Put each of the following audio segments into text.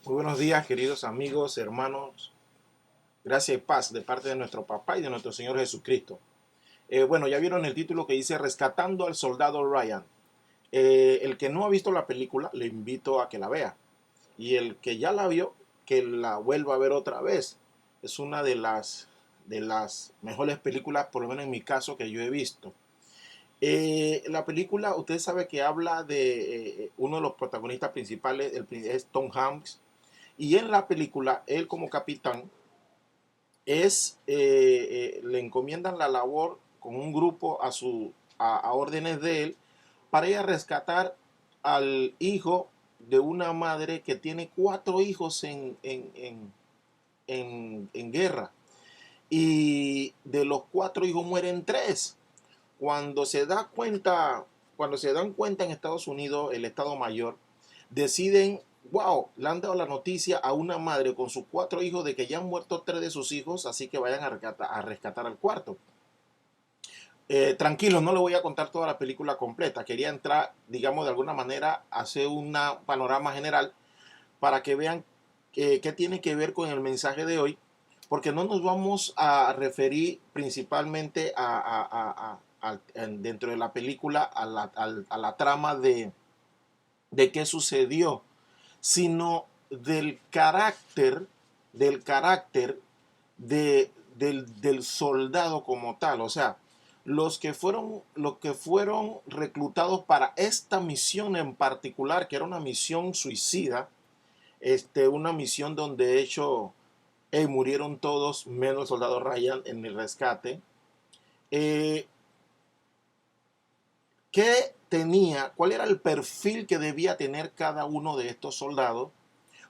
Muy buenos días, queridos amigos, hermanos. Gracia y paz de parte de nuestro Papá y de nuestro Señor Jesucristo. Bueno, ya vieron el título que dice Rescatando al Soldado Ryan. El que no ha visto la película, le invito a que la vea. Y el que ya la vio, que la vuelva a ver otra vez. Es una de las mejores películas, por lo menos en mi caso, que yo he visto. La película, usted sabe que habla de uno de los protagonistas principales, es Tom Hanks. Y en la película, él como capitán le encomiendan la labor con un grupo a órdenes de él para ir a rescatar al hijo de una madre que tiene cuatro hijos en guerra. Y de los cuatro hijos mueren tres. Cuando se da cuenta, cuando se dan cuenta en Estados Unidos, el Estado Mayor, deciden, wow, le han dado la noticia a una madre con sus cuatro hijos de que ya han muerto tres de sus hijos, así que vayan a rescatar al cuarto. Tranquilo, no le voy a contar toda la película completa. Quería entrar, digamos, de alguna manera, a hacer un panorama general para que vean qué tiene que ver con el mensaje de hoy, porque no nos vamos a referir principalmente dentro de la película a la trama de qué sucedió, sino del carácter del soldado como tal. O sea, los que fueron reclutados para esta misión en particular, que era una misión suicida, una misión donde de hecho murieron todos menos el soldado Ryan en el rescate. Eh, ¿Cuál era el perfil que debía tener cada uno de estos soldados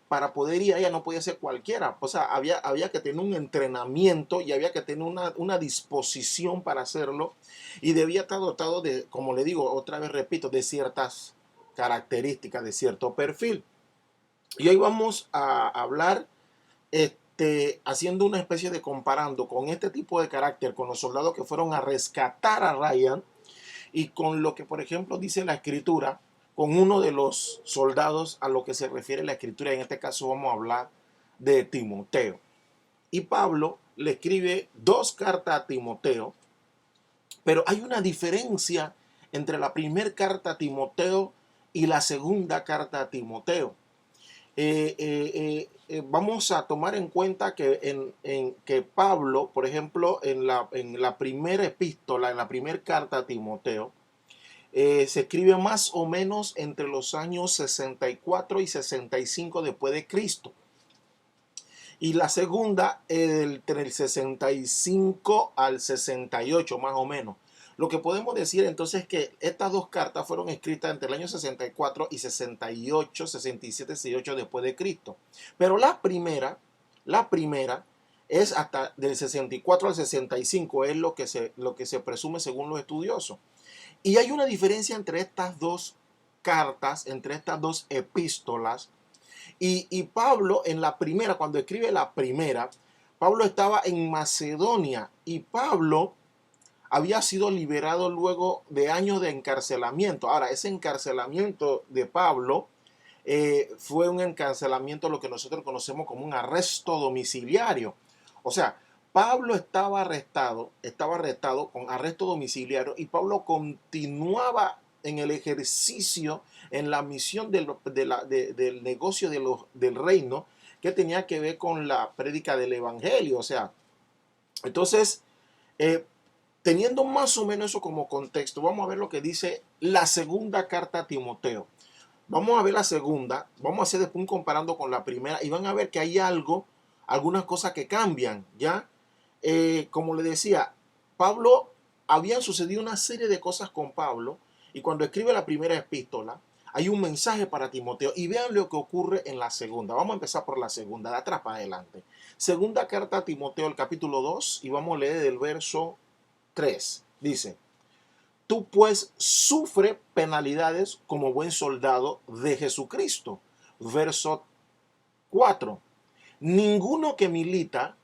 para poder ir allá? No podía ser cualquiera. O sea, había que tener un entrenamiento y había que tener una disposición para hacerlo. Y debía estar dotado de, como le digo, otra vez repito, de ciertas características, de cierto perfil. Y hoy vamos a hablar, haciendo una especie de comparando con este tipo de carácter, con los soldados que fueron a rescatar a Ryan y con lo que, por ejemplo, dice la escritura, con uno de los soldados a lo que se refiere la escritura. En este caso vamos a hablar de Timoteo. Y Pablo le escribe dos cartas a Timoteo, pero hay una diferencia entre la primera carta a Timoteo y la segunda carta a Timoteo. Vamos a tomar en cuenta que Pablo, por ejemplo, en la primera epístola, en la primera carta a Timoteo, se escribe más o menos entre los años 64 y 65 después de Cristo. Y la segunda, entre el 65 al 68 más o menos. Lo que podemos decir entonces es que estas dos cartas fueron escritas entre el año 64 y 68, 67, 68 después de Cristo. Pero la primera es hasta del 64 al 65, es lo que se presume según los estudiosos. Y hay una diferencia entre estas dos cartas, entre estas dos epístolas. Y Pablo, en la primera, cuando escribe la primera, Pablo estaba en Macedonia y Pablo había sido liberado luego de años de encarcelamiento. Ahora, ese encarcelamiento de Pablo fue un encarcelamiento, lo que nosotros conocemos como un arresto domiciliario. O sea, Pablo estaba arrestado con arresto domiciliario, y Pablo continuaba en el ejercicio, en la misión del negocio del reino, que tenía que ver con la prédica del evangelio. O sea, entonces, eh, teniendo más o menos eso como contexto, vamos a ver lo que dice la segunda carta a Timoteo. Vamos a ver la segunda, vamos a hacer después un comparando con la primera, y van a ver que hay algunas cosas que cambian, ¿ya? Como le decía, Pablo, habían sucedido una serie de cosas con Pablo, y cuando escribe la primera epístola, hay un mensaje para Timoteo, y vean lo que ocurre en la segunda. Vamos a empezar por la segunda, de atrás para adelante. Segunda carta a Timoteo, el capítulo 2, y vamos a leer del verso 3. Dice: Tú pues sufre penalidades como buen soldado de Jesucristo. Verso 4. Ninguno que milita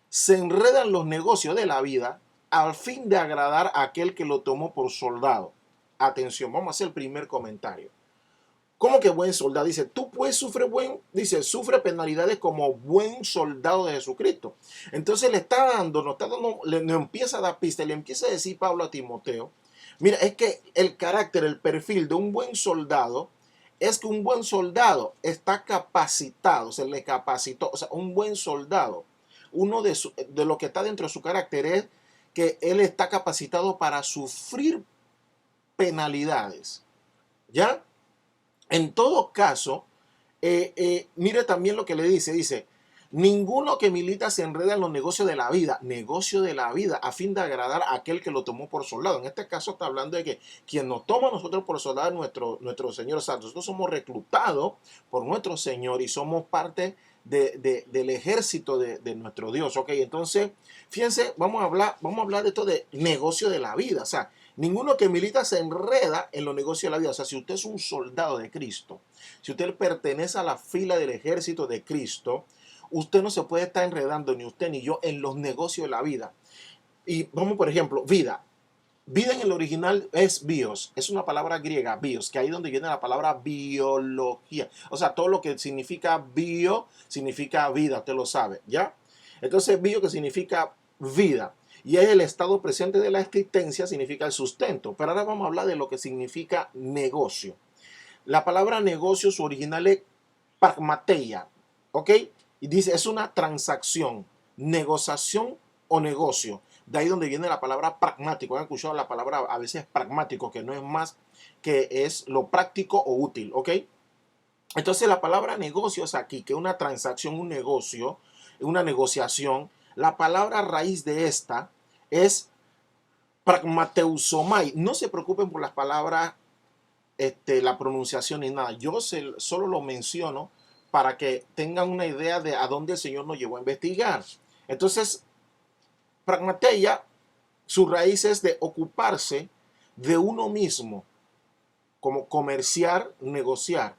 se enreda en los negocios de la vida al fin de agradar a aquel que lo tomó por soldado. Atención, vamos a hacer el primer comentario. ¿Cómo que buen soldado? Dice, tú puedes sufrir sufre penalidades como buen soldado de Jesucristo. Entonces le está dando, le empieza a dar pista, le empieza a decir Pablo a Timoteo, mira, es que el carácter, el perfil de un buen soldado, es que un buen soldado está capacitado, se le capacitó, o sea, un buen soldado, de lo que está dentro de su carácter es que él está capacitado para sufrir penalidades, ¿ya? En todo caso, mire también lo que le dice, ninguno que milita se enreda en los negocio de la vida, a fin de agradar a aquel que lo tomó por soldado. En este caso está hablando de que quien nos toma a nosotros por soldado es nuestro Señor Santo. Nosotros somos reclutados por nuestro Señor y somos parte del ejército de nuestro Dios. Ok, entonces, fíjense, vamos a hablar de esto de negocio de la vida. O sea, ninguno que milita se enreda en los negocios de la vida. O sea, si usted es un soldado de Cristo, si usted pertenece a la fila del ejército de Cristo, usted no se puede estar enredando, ni usted ni yo, en los negocios de la vida. Y vamos, por ejemplo, vida. Vida en el original es bios, es una palabra griega, bios, que ahí es donde viene la palabra biología. O sea, todo lo que significa bio significa vida, usted lo sabe, ¿ya? Entonces, bio que significa vida. Y es el estado presente de la existencia, significa el sustento. Pero ahora vamos a hablar de lo que significa negocio. La palabra negocio, su original es pragmateia, ¿ok? Y dice, es una transacción, negociación o negocio. De ahí donde viene la palabra pragmático. Han escuchado la palabra a veces pragmático, que no es más que es lo práctico o útil, ¿ok? Entonces la palabra negocio es aquí, que una transacción, un negocio, una negociación. La palabra raíz de esta es pragmateusomai. No se preocupen por las palabras, la pronunciación ni nada. Yo solo lo menciono para que tengan una idea de a dónde el Señor nos llevó a investigar. Entonces, pragmateia, su raíz es de ocuparse de uno mismo, como comerciar, negociar.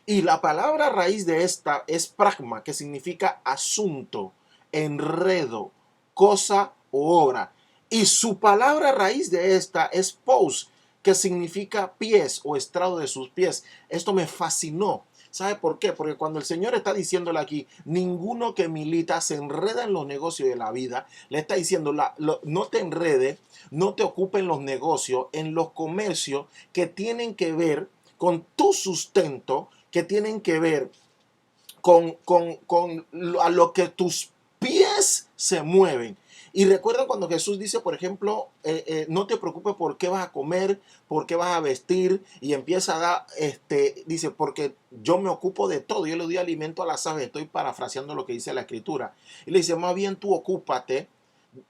Y la palabra raíz de esta es pragma, que significa asunto, enredo, cosa o obra. Y su palabra raíz de esta es pous, que significa pies o estrado de sus pies. Esto me fascinó. ¿Sabe por qué? Porque cuando el Señor está diciéndole aquí, ninguno que milita se enreda en los negocios de la vida, le está diciendo, no te enredes, no te ocupes en los negocios, en los comercios que tienen que ver con tu sustento, que tienen que ver con a lo que tus pies se mueven. Y recuerdan cuando Jesús dice, por ejemplo, no te preocupes por qué vas a comer, por qué vas a vestir, y empieza a dar, dice, porque yo me ocupo de todo, yo le doy alimento a las aves, estoy parafraseando lo que dice la Escritura. Y le dice, más bien tú ocúpate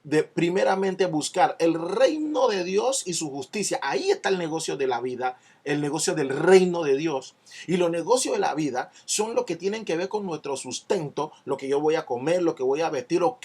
de primeramente buscar el reino de Dios y su justicia. Ahí está el negocio de la vida, el negocio del reino de Dios. Y los negocios de la vida son lo que tienen que ver con nuestro sustento, lo que yo voy a comer, lo que voy a vestir, o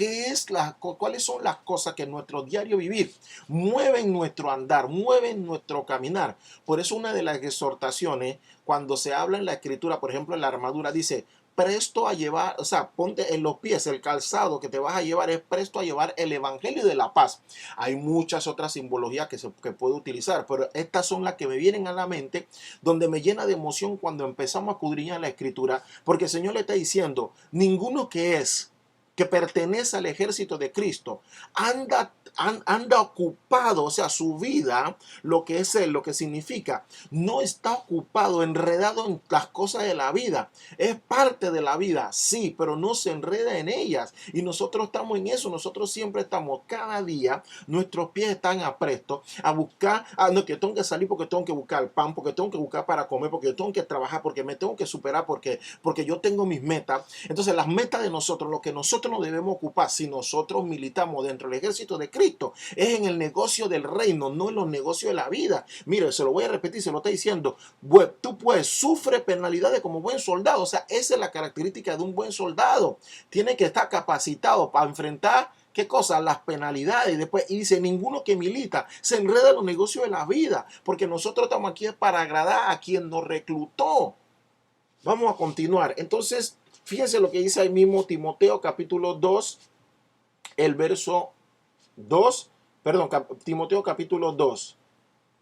cuáles son las cosas que en nuestro diario vivir mueven nuestro andar, mueven nuestro caminar. Por eso una de las exhortaciones, cuando se habla en la Escritura, por ejemplo en la armadura, dice, presto a llevar, o sea, ponte en los pies, el calzado que te vas a llevar es presto a llevar el evangelio de la paz. Hay muchas otras simbologías que puedo utilizar, pero estas son las que me vienen a la mente, donde me llena de emoción cuando empezamos a escudriñar la Escritura, porque el Señor le está diciendo, ninguno que pertenece al ejército de Cristo, anda ocupado, o sea, su vida, lo que es él, lo que significa, no está ocupado, enredado en las cosas de la vida. Es parte de la vida, sí, pero no se enreda en ellas. Y nosotros estamos en eso, nosotros siempre estamos, cada día, nuestros pies están aprestos a buscar, no, que tengo que salir porque tengo que buscar el pan, porque tengo que buscar para comer, porque tengo que trabajar, porque me tengo que superar, porque yo tengo mis metas. Entonces, las metas de nosotros, lo que nosotros nos debemos ocupar, si nosotros militamos dentro del ejército de Cristo, es en el negocio del reino, no en los negocios de la vida. Mire, se lo voy a repetir, se lo está diciendo, tú puedes, sufre penalidades como buen soldado. O sea, esa es la característica de un buen soldado. Tiene que estar capacitado para enfrentar, ¿qué cosa? Las penalidades. Y dice, ninguno que milita se enreda en los negocios de la vida, porque nosotros estamos aquí para agradar a quien nos reclutó. Vamos a continuar. Entonces, fíjense lo que dice ahí mismo Timoteo capítulo 2, el verso 2, perdón, Timoteo capítulo 2,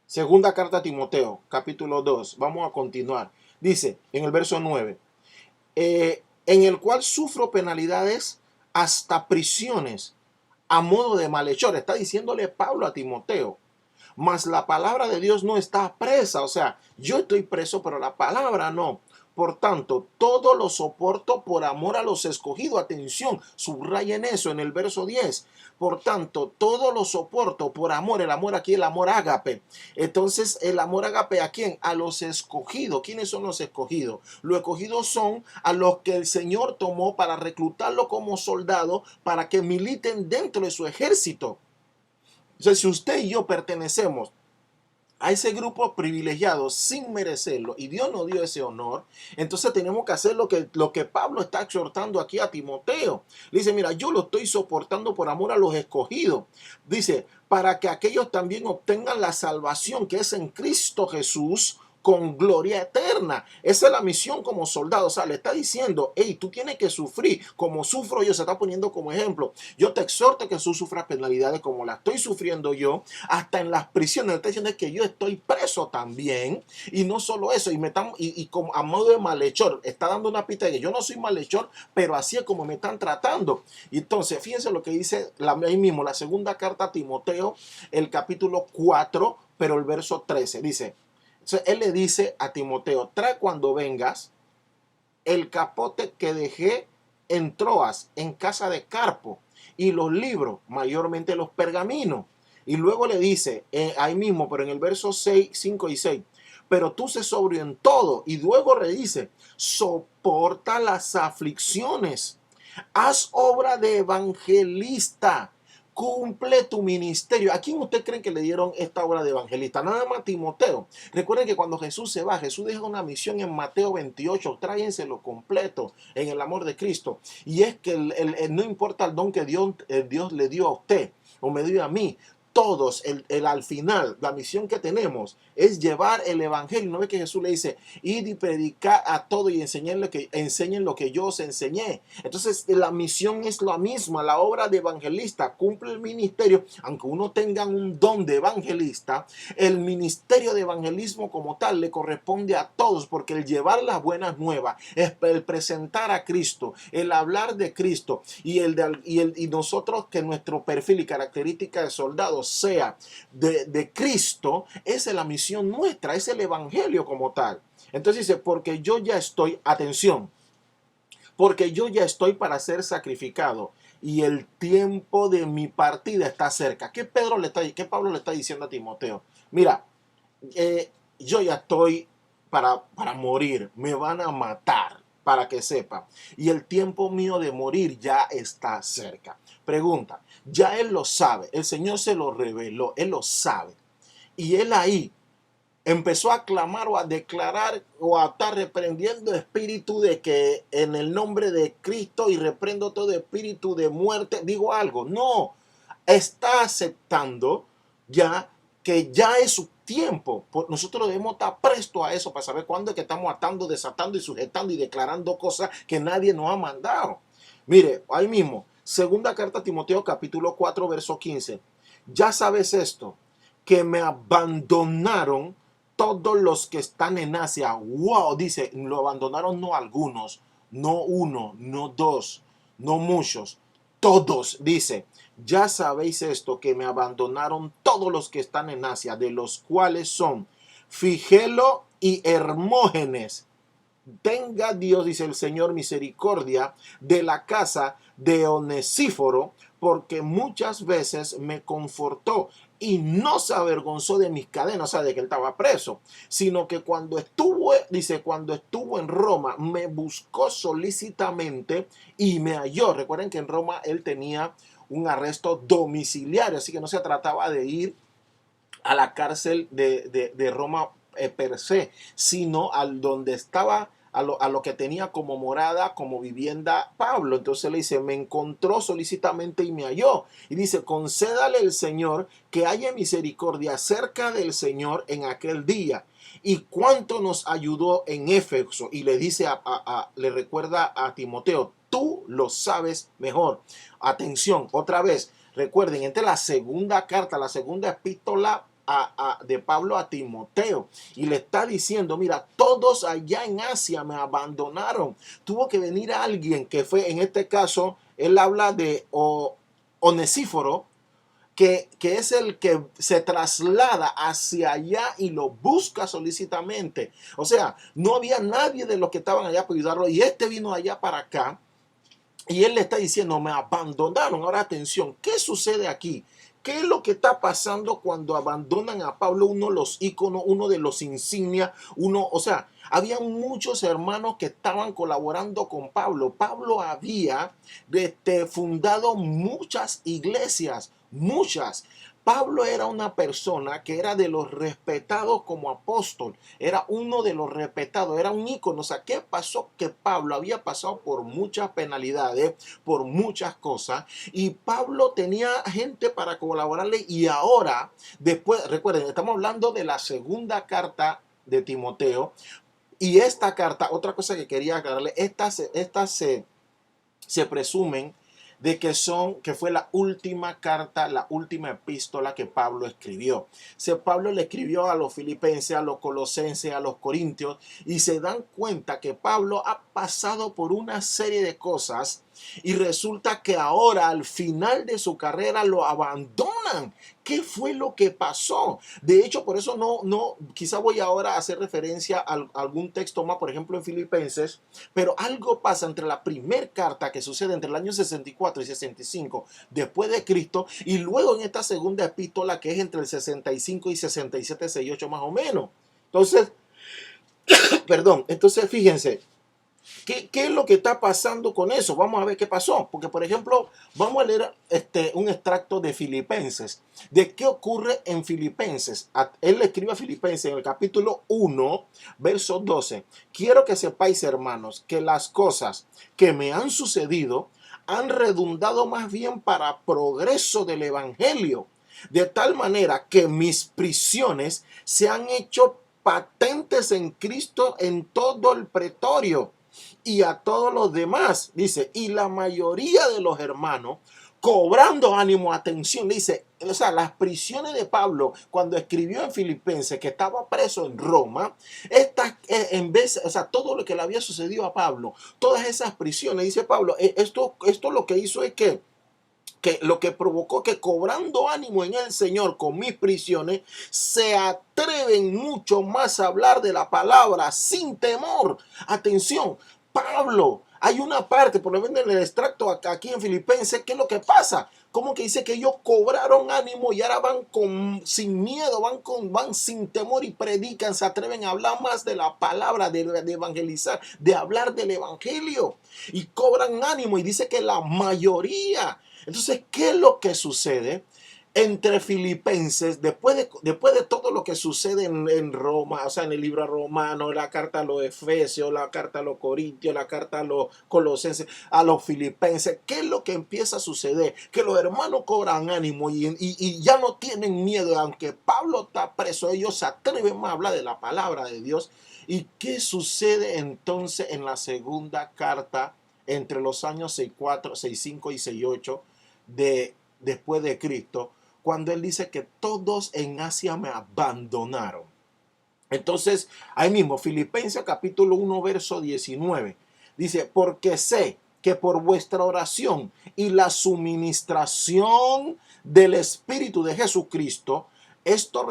segunda carta a Timoteo capítulo 2. Vamos a continuar. Dice en el verso 9, en el cual sufro penalidades hasta prisiones a modo de malhechor. Está diciéndole Pablo a Timoteo. Mas la palabra de Dios no está presa. O sea, yo estoy preso, pero la palabra no. Por tanto, todo lo soporto por amor a los escogidos. Atención, subrayen eso en el verso 10. Por tanto, todo lo soporto por amor. El amor aquí, el amor ágape. Entonces, el amor ágape, ¿a quién? A los escogidos. ¿Quiénes son los escogidos? Los escogidos son a los que el Señor tomó para reclutarlo como soldado para que militen dentro de su ejército. Entonces, si usted y yo pertenecemos a ese grupo privilegiado sin merecerlo y Dios nos dio ese honor, entonces tenemos que hacer lo que Pablo está exhortando aquí a Timoteo. Dice, mira, yo lo estoy soportando por amor a los escogidos. Dice, para que aquellos también obtengan la salvación que es en Cristo Jesús con gloria eterna. Esa es la misión como soldado. O sea, le está diciendo, hey, tú tienes que sufrir como sufro yo. Se está poniendo como ejemplo. Yo te exhorto a que tú sufras penalidades como la estoy sufriendo yo, hasta en las prisiones. Le está diciendo que yo estoy preso también. Y no solo eso, y como a modo de malhechor, está dando una pista de que yo no soy malhechor, pero así es como me están tratando. Y entonces, fíjense lo que dice ahí mismo, la segunda carta a Timoteo, el capítulo 4, pero el verso 13. Dice, entonces él le dice a Timoteo, trae cuando vengas el capote que dejé en Troas, en casa de Carpo, y los libros, mayormente los pergaminos. Y luego le dice, ahí mismo, pero en el verso 6, 5 y 6, pero tú sé sobrio en todo. Y luego le dice, soporta las aflicciones, haz obra de evangelista, cumple tu ministerio. ¿A quién usted cree que le dieron esta obra de evangelista? Nada más a Timoteo. Recuerden que cuando Jesús se va, Jesús deja una misión en Mateo 28, tráenselo completo en el amor de Cristo. Y es que no importa el don que Dios le dio a usted o me dio a mí, todos, al final, la misión que tenemos es llevar el evangelio. ¿No ve que Jesús le dice, id y predicar a todo y enseñen lo que yo os enseñé? Entonces, la misión es la misma, la obra de evangelista cumple el ministerio. Aunque uno tenga un don de evangelista, el ministerio de evangelismo como tal le corresponde a todos, porque el llevar las buenas nuevas, el presentar a Cristo, el hablar de Cristo y nosotros que nuestro perfil y característica de soldados sea de Cristo, esa es la misión nuestra, es el evangelio como tal. Entonces dice, porque yo ya estoy, atención, porque yo ya estoy para ser sacrificado y el tiempo de mi partida está cerca. ¿Qué Pablo le está diciendo a Timoteo? Mira, yo ya estoy para morir, me van a matar, para que sepa. Y el tiempo mío de morir ya está cerca. Pregunta, ya él lo sabe, el Señor se lo reveló, él lo sabe. Y él ahí empezó a clamar o a declarar o a estar reprendiendo espíritu de que en el nombre de Cristo y reprendo todo espíritu de muerte. Digo algo, no, está aceptando ya que ya es su tiempo. Nosotros debemos estar presto a eso para saber cuándo es que estamos atando, desatando y sujetando y declarando cosas que nadie nos ha mandado. Mire, ahí mismo, segunda carta a Timoteo capítulo 4 verso 15. Ya sabes esto, que me abandonaron todos los que están en Asia. Wow, dice, lo abandonaron no algunos, no uno, no dos, no muchos, todos, dice. Ya sabéis esto, que me abandonaron todos los que están en Asia, de los cuales son Figelo y Hermógenes. Tenga Dios, dice el Señor, misericordia de la casa de Onesíforo, porque muchas veces me confortó y no se avergonzó de mis cadenas, o sea, de que él estaba preso, sino que cuando estuvo, dice, cuando estuvo en Roma, me buscó solícitamente y me halló. Recuerden que en Roma él tenía un arresto domiciliario, así que no se trataba de ir a la cárcel de Roma per se, sino al donde estaba, a lo que tenía como morada, como vivienda Pablo. Entonces le dice, me encontró solícitamente y me halló. Y dice, concédale el Señor que haya misericordia cerca del Señor en aquel día. Y cuánto nos ayudó en Éfeso. Y le dice, le recuerda a Timoteo, tú lo sabes mejor. Atención, otra vez, recuerden, esta es la segunda carta, la segunda epístola de Pablo a Timoteo y le está diciendo, mira, todos allá en Asia me abandonaron. Tuvo que venir alguien que fue, en este caso, él habla de Onesíforo, que es el que se traslada hacia allá y lo busca solícitamente. O sea, no había nadie de los que estaban allá para ayudarlo y este vino allá para acá y él le está diciendo, me abandonaron. Ahora atención, ¿qué sucede aquí? ¿Qué es lo que está pasando cuando abandonan a Pablo, uno de los íconos, uno de los insignias, o sea, había muchos hermanos que estaban colaborando con Pablo. Pablo había fundado muchas iglesias, muchas. Pablo era una persona que era de los respetados como apóstol, era uno de los respetados, era un ícono. O sea, ¿qué pasó? Que Pablo había pasado por muchas penalidades, por muchas cosas, y Pablo tenía gente para colaborarle y ahora, después, recuerden, estamos hablando de la segunda carta de Timoteo, y esta carta, otra cosa que quería aclararle, estas se presumen de que fue la última carta, la última epístola que Pablo escribió. Pablo le escribió a los filipenses, a los colosenses, a los corintios, y se dan cuenta que Pablo ha pasado por una serie de cosas y resulta que ahora al final de su carrera lo abandonan. ¿Qué fue lo que pasó? De hecho, por eso quizá voy ahora a hacer referencia a algún texto más, por ejemplo en Filipenses, pero algo pasa entre la primera carta que sucede entre el año 64 y 65 después de Cristo y luego en esta segunda epístola que es entre el 65 y 67, 68 más o menos. Entonces, entonces fíjense. ¿Qué es lo que está pasando con eso? Vamos a ver qué pasó. Porque, por ejemplo, vamos a leer un extracto de Filipenses. ¿De qué ocurre en Filipenses? Él le escribe a Filipenses en el capítulo 1, verso 12. Quiero que sepáis, hermanos, que las cosas que me han sucedido han redundado más bien para progreso del evangelio. De tal manera que mis prisiones se han hecho patentes en Cristo en todo el pretorio y a todos los demás, dice, y la mayoría de los hermanos cobrando ánimo, atención, dice, o sea, las prisiones de Pablo cuando escribió en Filipenses que estaba preso en Roma, en vez, o sea, todo lo que le había sucedido a Pablo, todas esas prisiones, dice Pablo, esto lo que hizo es que lo que provocó que cobrando ánimo en el Señor con mis prisiones, se atreven mucho más a hablar de la palabra sin temor. Atención, Pablo, hay una parte, por lo menos en el extracto aquí en Filipenses, ¿qué es lo que pasa? Como que dice que ellos cobraron ánimo y ahora van sin miedo, van sin temor y predican, se atreven a hablar más de la palabra, de evangelizar, de hablar del evangelio y cobran ánimo y dice que la mayoría. Entonces, ¿qué es lo que sucede entre Filipenses después de todo lo que sucede en Roma, o sea, en el libro romano, la carta a los Efesios, la carta a los Corintios, la carta a los Colosenses, a los Filipenses? ¿Qué es lo que empieza a suceder? Que los hermanos cobran ánimo y ya no tienen miedo, aunque Pablo está preso, ellos se atreven más a hablar de la palabra de Dios. ¿Y qué sucede entonces en la segunda carta entre los años 64, 65 y 68 después de Cristo, cuando él dice que todos en Asia me abandonaron? Entonces, ahí mismo, Filipenses capítulo 1, verso 19, dice, porque sé que por vuestra oración y la suministración del Espíritu de Jesucristo, esto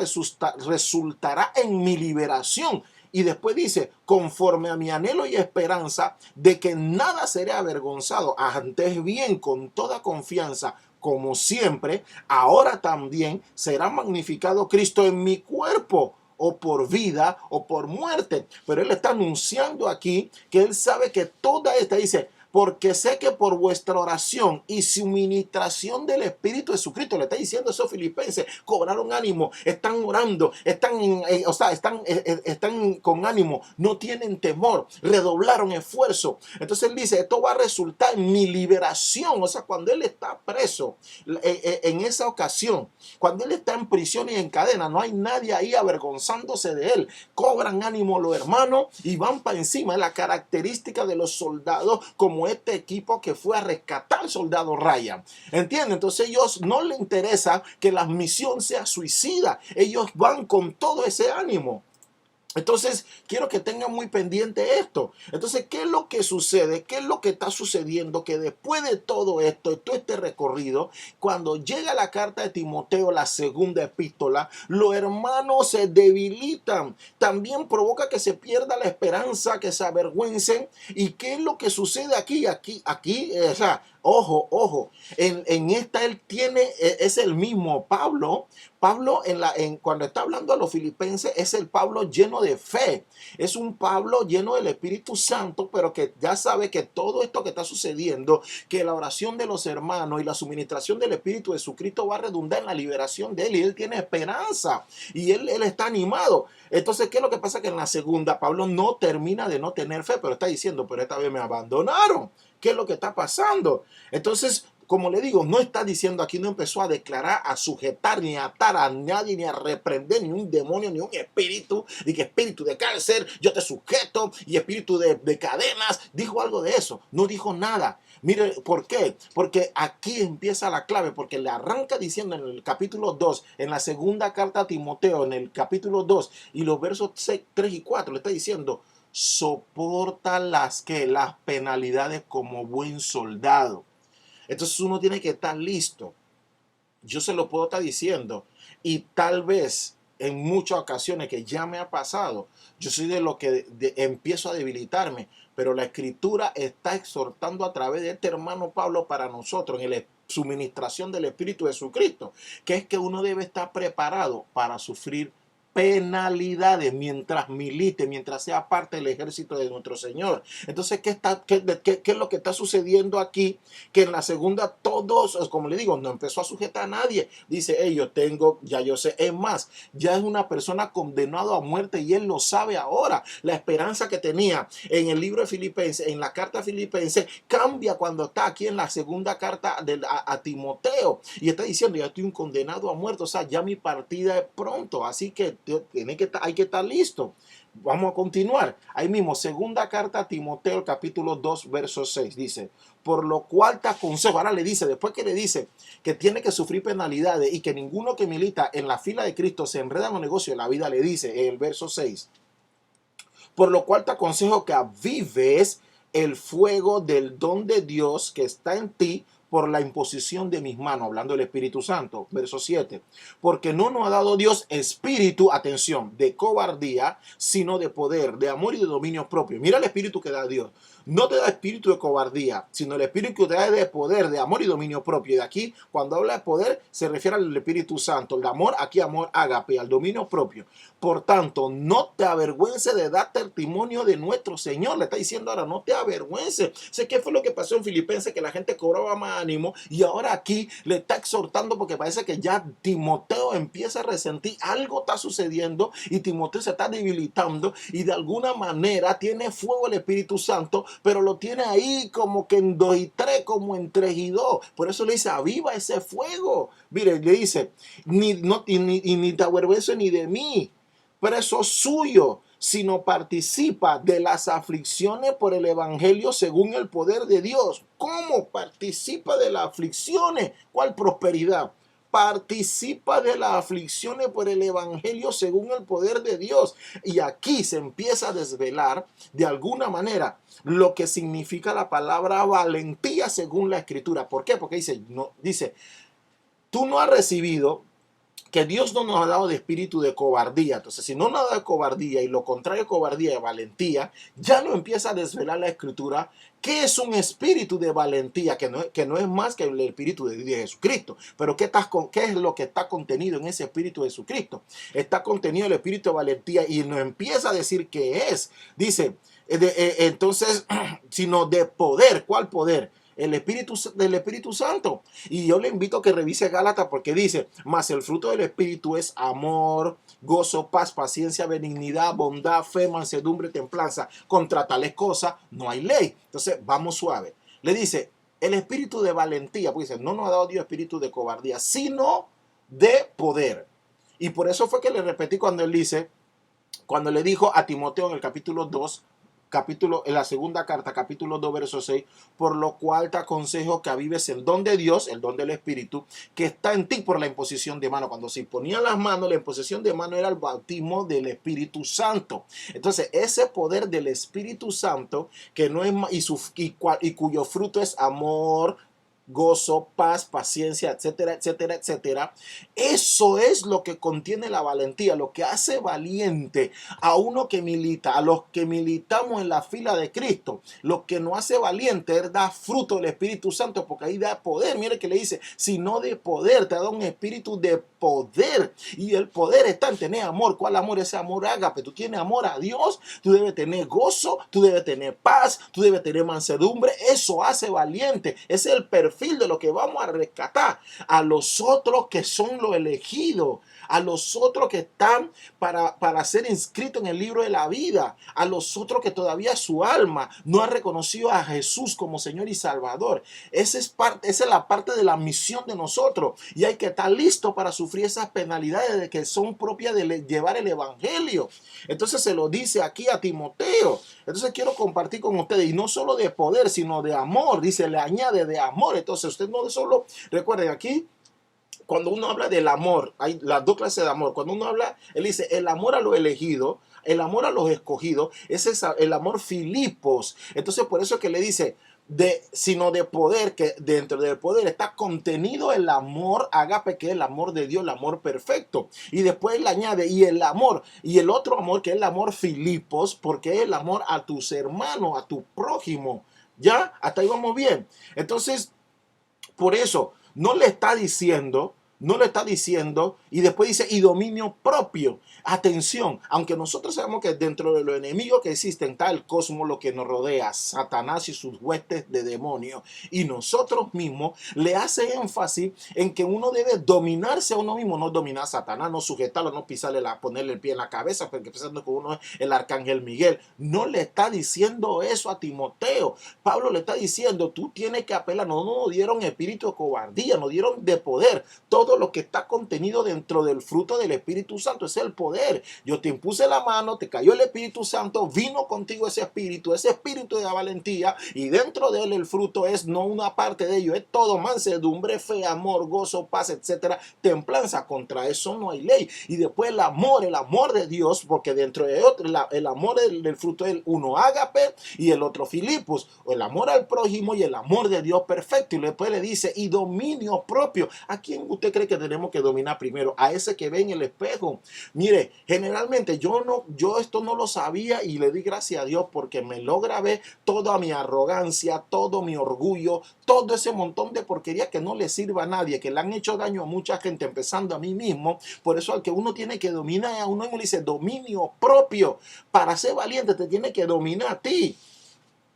resultará en mi liberación. Y después dice, conforme a mi anhelo y esperanza de que nada seré avergonzado, antes bien con toda confianza, como siempre, ahora también será magnificado Cristo en mi cuerpo, o por vida o por muerte. Pero él está anunciando aquí que él sabe que toda esta, dice, porque sé que por vuestra oración y suministración del Espíritu de Jesucristo, le está diciendo eso a Filipenses, cobraron ánimo, están orando, están con ánimo, no tienen temor, redoblaron esfuerzo. Entonces él dice, esto va a resultar en mi liberación. O sea, cuando él está preso, en esa ocasión, cuando él está en prisión y en cadena, no hay nadie ahí avergonzándose de él. Cobran ánimo los hermanos y van para encima. Es la característica de los soldados como como este equipo que fue a rescatar al soldado Ryan. ¿Entienden? Entonces ellos no les interesa que la misión sea suicida. Ellos van con todo ese ánimo. Entonces, quiero que tengan muy pendiente esto. Entonces, ¿qué es lo que sucede? ¿Qué es lo que está sucediendo? Que después de todo esto, de todo este recorrido, cuando llega la carta de Timoteo, la segunda epístola, los hermanos se debilitan. También provoca que se pierda la esperanza, que se avergüencen. ¿Y qué es lo que sucede aquí? O sea, ojo, en esta él tiene, es el mismo Pablo. Pablo cuando está hablando a los filipenses es el Pablo lleno de fe. Es un Pablo lleno del Espíritu Santo, pero que ya sabe que todo esto que está sucediendo, que la oración de los hermanos y la suministración del Espíritu de Jesucristo va a redundar en la liberación de él, y él tiene esperanza y él está animado. Entonces, ¿qué es lo que pasa? Que en la segunda Pablo no termina de no tener fe, pero está diciendo, pero esta vez me abandonaron. ¿Qué es lo que está pasando? Entonces, como le digo, no está diciendo aquí, no empezó a declarar, a sujetar, ni a atar a nadie, ni a reprender ni un demonio, ni un espíritu, ni que espíritu de cáncer, yo te sujeto, y espíritu de cadenas. Dijo algo de eso, no dijo nada. Mire, ¿por qué? Porque aquí empieza la clave, porque le arranca diciendo en el capítulo 2, en la segunda carta a Timoteo, en el capítulo 2, y los versos 3 y 4, le está diciendo, soporta las penalidades como buen soldado. Entonces uno tiene que estar listo. Yo se lo puedo estar diciendo, y tal vez en muchas ocasiones que ya me ha pasado, yo soy de lo que empiezo a debilitarme, pero la escritura está exhortando a través de este hermano Pablo para nosotros en la suministración del Espíritu de Jesucristo, que es que uno debe estar preparado para sufrir penalidades mientras milite, mientras sea parte del ejército de nuestro Señor. Entonces, ¿qué es lo que está sucediendo aquí? Que en la segunda todos, como le digo, no empezó a sujetar a nadie. Dice, hey, yo sé. Es más, ya es una persona condenada a muerte y él lo sabe ahora. La esperanza que tenía en el libro de Filipenses, en la carta a Filipenses, cambia cuando está aquí en la segunda carta a Timoteo. Y está diciendo, ya estoy un condenado a muerte, o sea, ya mi partida es pronto. Así que hay que estar listo. Vamos a continuar. Ahí mismo, segunda carta a Timoteo, capítulo 2, verso 6, dice, por lo cual te aconsejo, ahora le dice, después que le dice que tiene que sufrir penalidades y que ninguno que milita en la fila de Cristo se enreda en los negocios de la vida, le dice en el verso 6, por lo cual te aconsejo que avives el fuego del don de Dios que está en ti por la imposición de mis manos, hablando del Espíritu Santo, verso 7, porque no nos ha dado Dios espíritu, atención, de cobardía, sino de poder, de amor y de dominio propio. Mira el espíritu que da Dios. No te da espíritu de cobardía, sino el espíritu que te da de poder, de amor y dominio propio. Y de aquí, cuando habla de poder, se refiere al Espíritu Santo. El de amor, aquí amor ágape, al dominio propio. Por tanto, no te avergüences de dar testimonio de nuestro Señor. Le está diciendo ahora, no te avergüences. Sé qué fue lo que pasó en Filipenses, que la gente cobraba más ánimo, y ahora aquí le está exhortando porque parece que ya Timoteo empieza a resentir. Algo está sucediendo y Timoteo se está debilitando y de alguna manera tiene fuego el Espíritu Santo, pero lo tiene ahí como que en 2 y 3, como en 3 y 2. Por eso le dice, aviva ese fuego. Mire, le dice, ni te avergüences ni de mí, preso suyo, sino participa de las aflicciones por el evangelio según el poder de Dios. ¿Cómo participa de las aflicciones? ¿Cuál prosperidad? Participa de las aflicciones por el evangelio según el poder de Dios. Y aquí se empieza a desvelar de alguna manera lo que significa la palabra valentía según la escritura. ¿Por qué? Porque dice, tú no has recibido, que Dios no nos ha dado de espíritu de cobardía. Entonces, si no nos ha dado de cobardía, y lo contrario de cobardía es valentía, ya no empieza a desvelar la escritura qué es un espíritu de valentía, que no es más que el espíritu de Jesucristo. Pero ¿qué es lo que está contenido en ese espíritu de Jesucristo? Está contenido el espíritu de valentía, y nos empieza a decir qué es. Dice, entonces, sino de poder. ¿Cuál poder? Del Espíritu Santo. Y yo le invito a que revise Gálatas, porque dice, mas el fruto del Espíritu es amor, gozo, paz, paciencia, benignidad, bondad, fe, mansedumbre, templanza. Contra tales cosas no hay ley. Entonces vamos suave. Le dice, el espíritu de valentía, pues dice, no nos ha dado Dios espíritu de cobardía, sino de poder. Y por eso fue que le repetí cuando él dice, cuando le dijo a Timoteo en el capítulo 2, en la segunda carta, capítulo 2, verso 6, por lo cual te aconsejo que avives el don de Dios, el don del Espíritu, que está en ti por la imposición de mano. Cuando se ponían las manos, la imposición de mano era el bautismo del Espíritu Santo. Entonces, ese poder del Espíritu Santo, que no es y cuyo fruto es amor, gozo, paz, paciencia, etcétera, etcétera, etcétera. Eso es lo que contiene la valentía, lo que hace valiente a uno que milita, a los que militamos en la fila de Cristo. Lo que nos hace valiente es dar fruto del Espíritu Santo, porque ahí da poder. Mire que le dice, si no de poder, te da un espíritu de poder. Y el poder está en tener amor. ¿Cuál amor? Ese amor ágape. Tú tienes amor a Dios, tú debes tener gozo, tú debes tener paz, tú debes tener mansedumbre. Eso hace valiente. Ese es el perfil de lo que vamos a rescatar a los otros que son los elegidos, a los otros que están para ser inscritos en el libro de la vida, a los otros que todavía su alma no ha reconocido a Jesús como Señor y Salvador. Esa es la parte de la misión de nosotros, y hay que estar listo para sufrir esas penalidades de que son propias de llevar el evangelio. Entonces se lo dice aquí a Timoteo. Entonces quiero compartir con ustedes, y no solo de poder, sino de amor. Dice, le añade de amor. Entonces usted no solo, recuerden aquí, cuando uno habla del amor, hay las dos clases de amor. Cuando uno habla, él dice, el amor a los elegidos, el amor a los escogidos, ese es el amor Filipos. Entonces por eso es que le dice, sino de poder, que dentro del poder está contenido el amor ágape, que es el amor de Dios, el amor perfecto. Y después le añade, y el amor, y el otro amor, que es el amor Filipos, porque es el amor a tus hermanos, a tu prójimo. ¿Ya? Hasta ahí vamos bien. Entonces, por eso, no le está diciendo, y después dice, y dominio propio. Atención, aunque nosotros sabemos que dentro de los enemigos que existen está el cosmos, lo que nos rodea, Satanás y sus huestes de demonios, y nosotros mismos, le hace énfasis en que uno debe dominarse a uno mismo, no dominar a Satanás, no sujetarlo, no pisarle, ponerle el pie en la cabeza, porque pensando que uno es el arcángel Miguel. No le está diciendo eso a Timoteo. Pablo le está diciendo, tú tienes que apelar. No nos dieron espíritu de cobardía, nos dieron de poder. Todo lo que está contenido dentro del fruto del Espíritu Santo es el poder. Yo te impuse la mano, te cayó el Espíritu Santo, vino contigo ese espíritu de la valentía, y dentro de él el fruto es no una parte de ello, es todo: mansedumbre, fe, amor, gozo, paz, etcétera, templanza. Contra eso no hay ley. Y después el amor de Dios, porque dentro de otro, el amor del fruto es uno ágape y el otro Filipos, o el amor al prójimo y el amor de Dios perfecto. Y después le dice, y dominio propio. ¿A quién usted cree que tenemos que dominar primero? A ese que ve en el espejo. Mire, generalmente yo esto no lo sabía, y le di gracias a Dios porque me logra ver toda mi arrogancia, todo mi orgullo, todo ese montón de porquería que no le sirve a nadie, que le han hecho daño a mucha gente, empezando a mí mismo. Por eso al que uno tiene que dominar a uno mismo, le dice dominio propio. Para ser valiente te tiene que dominar a ti.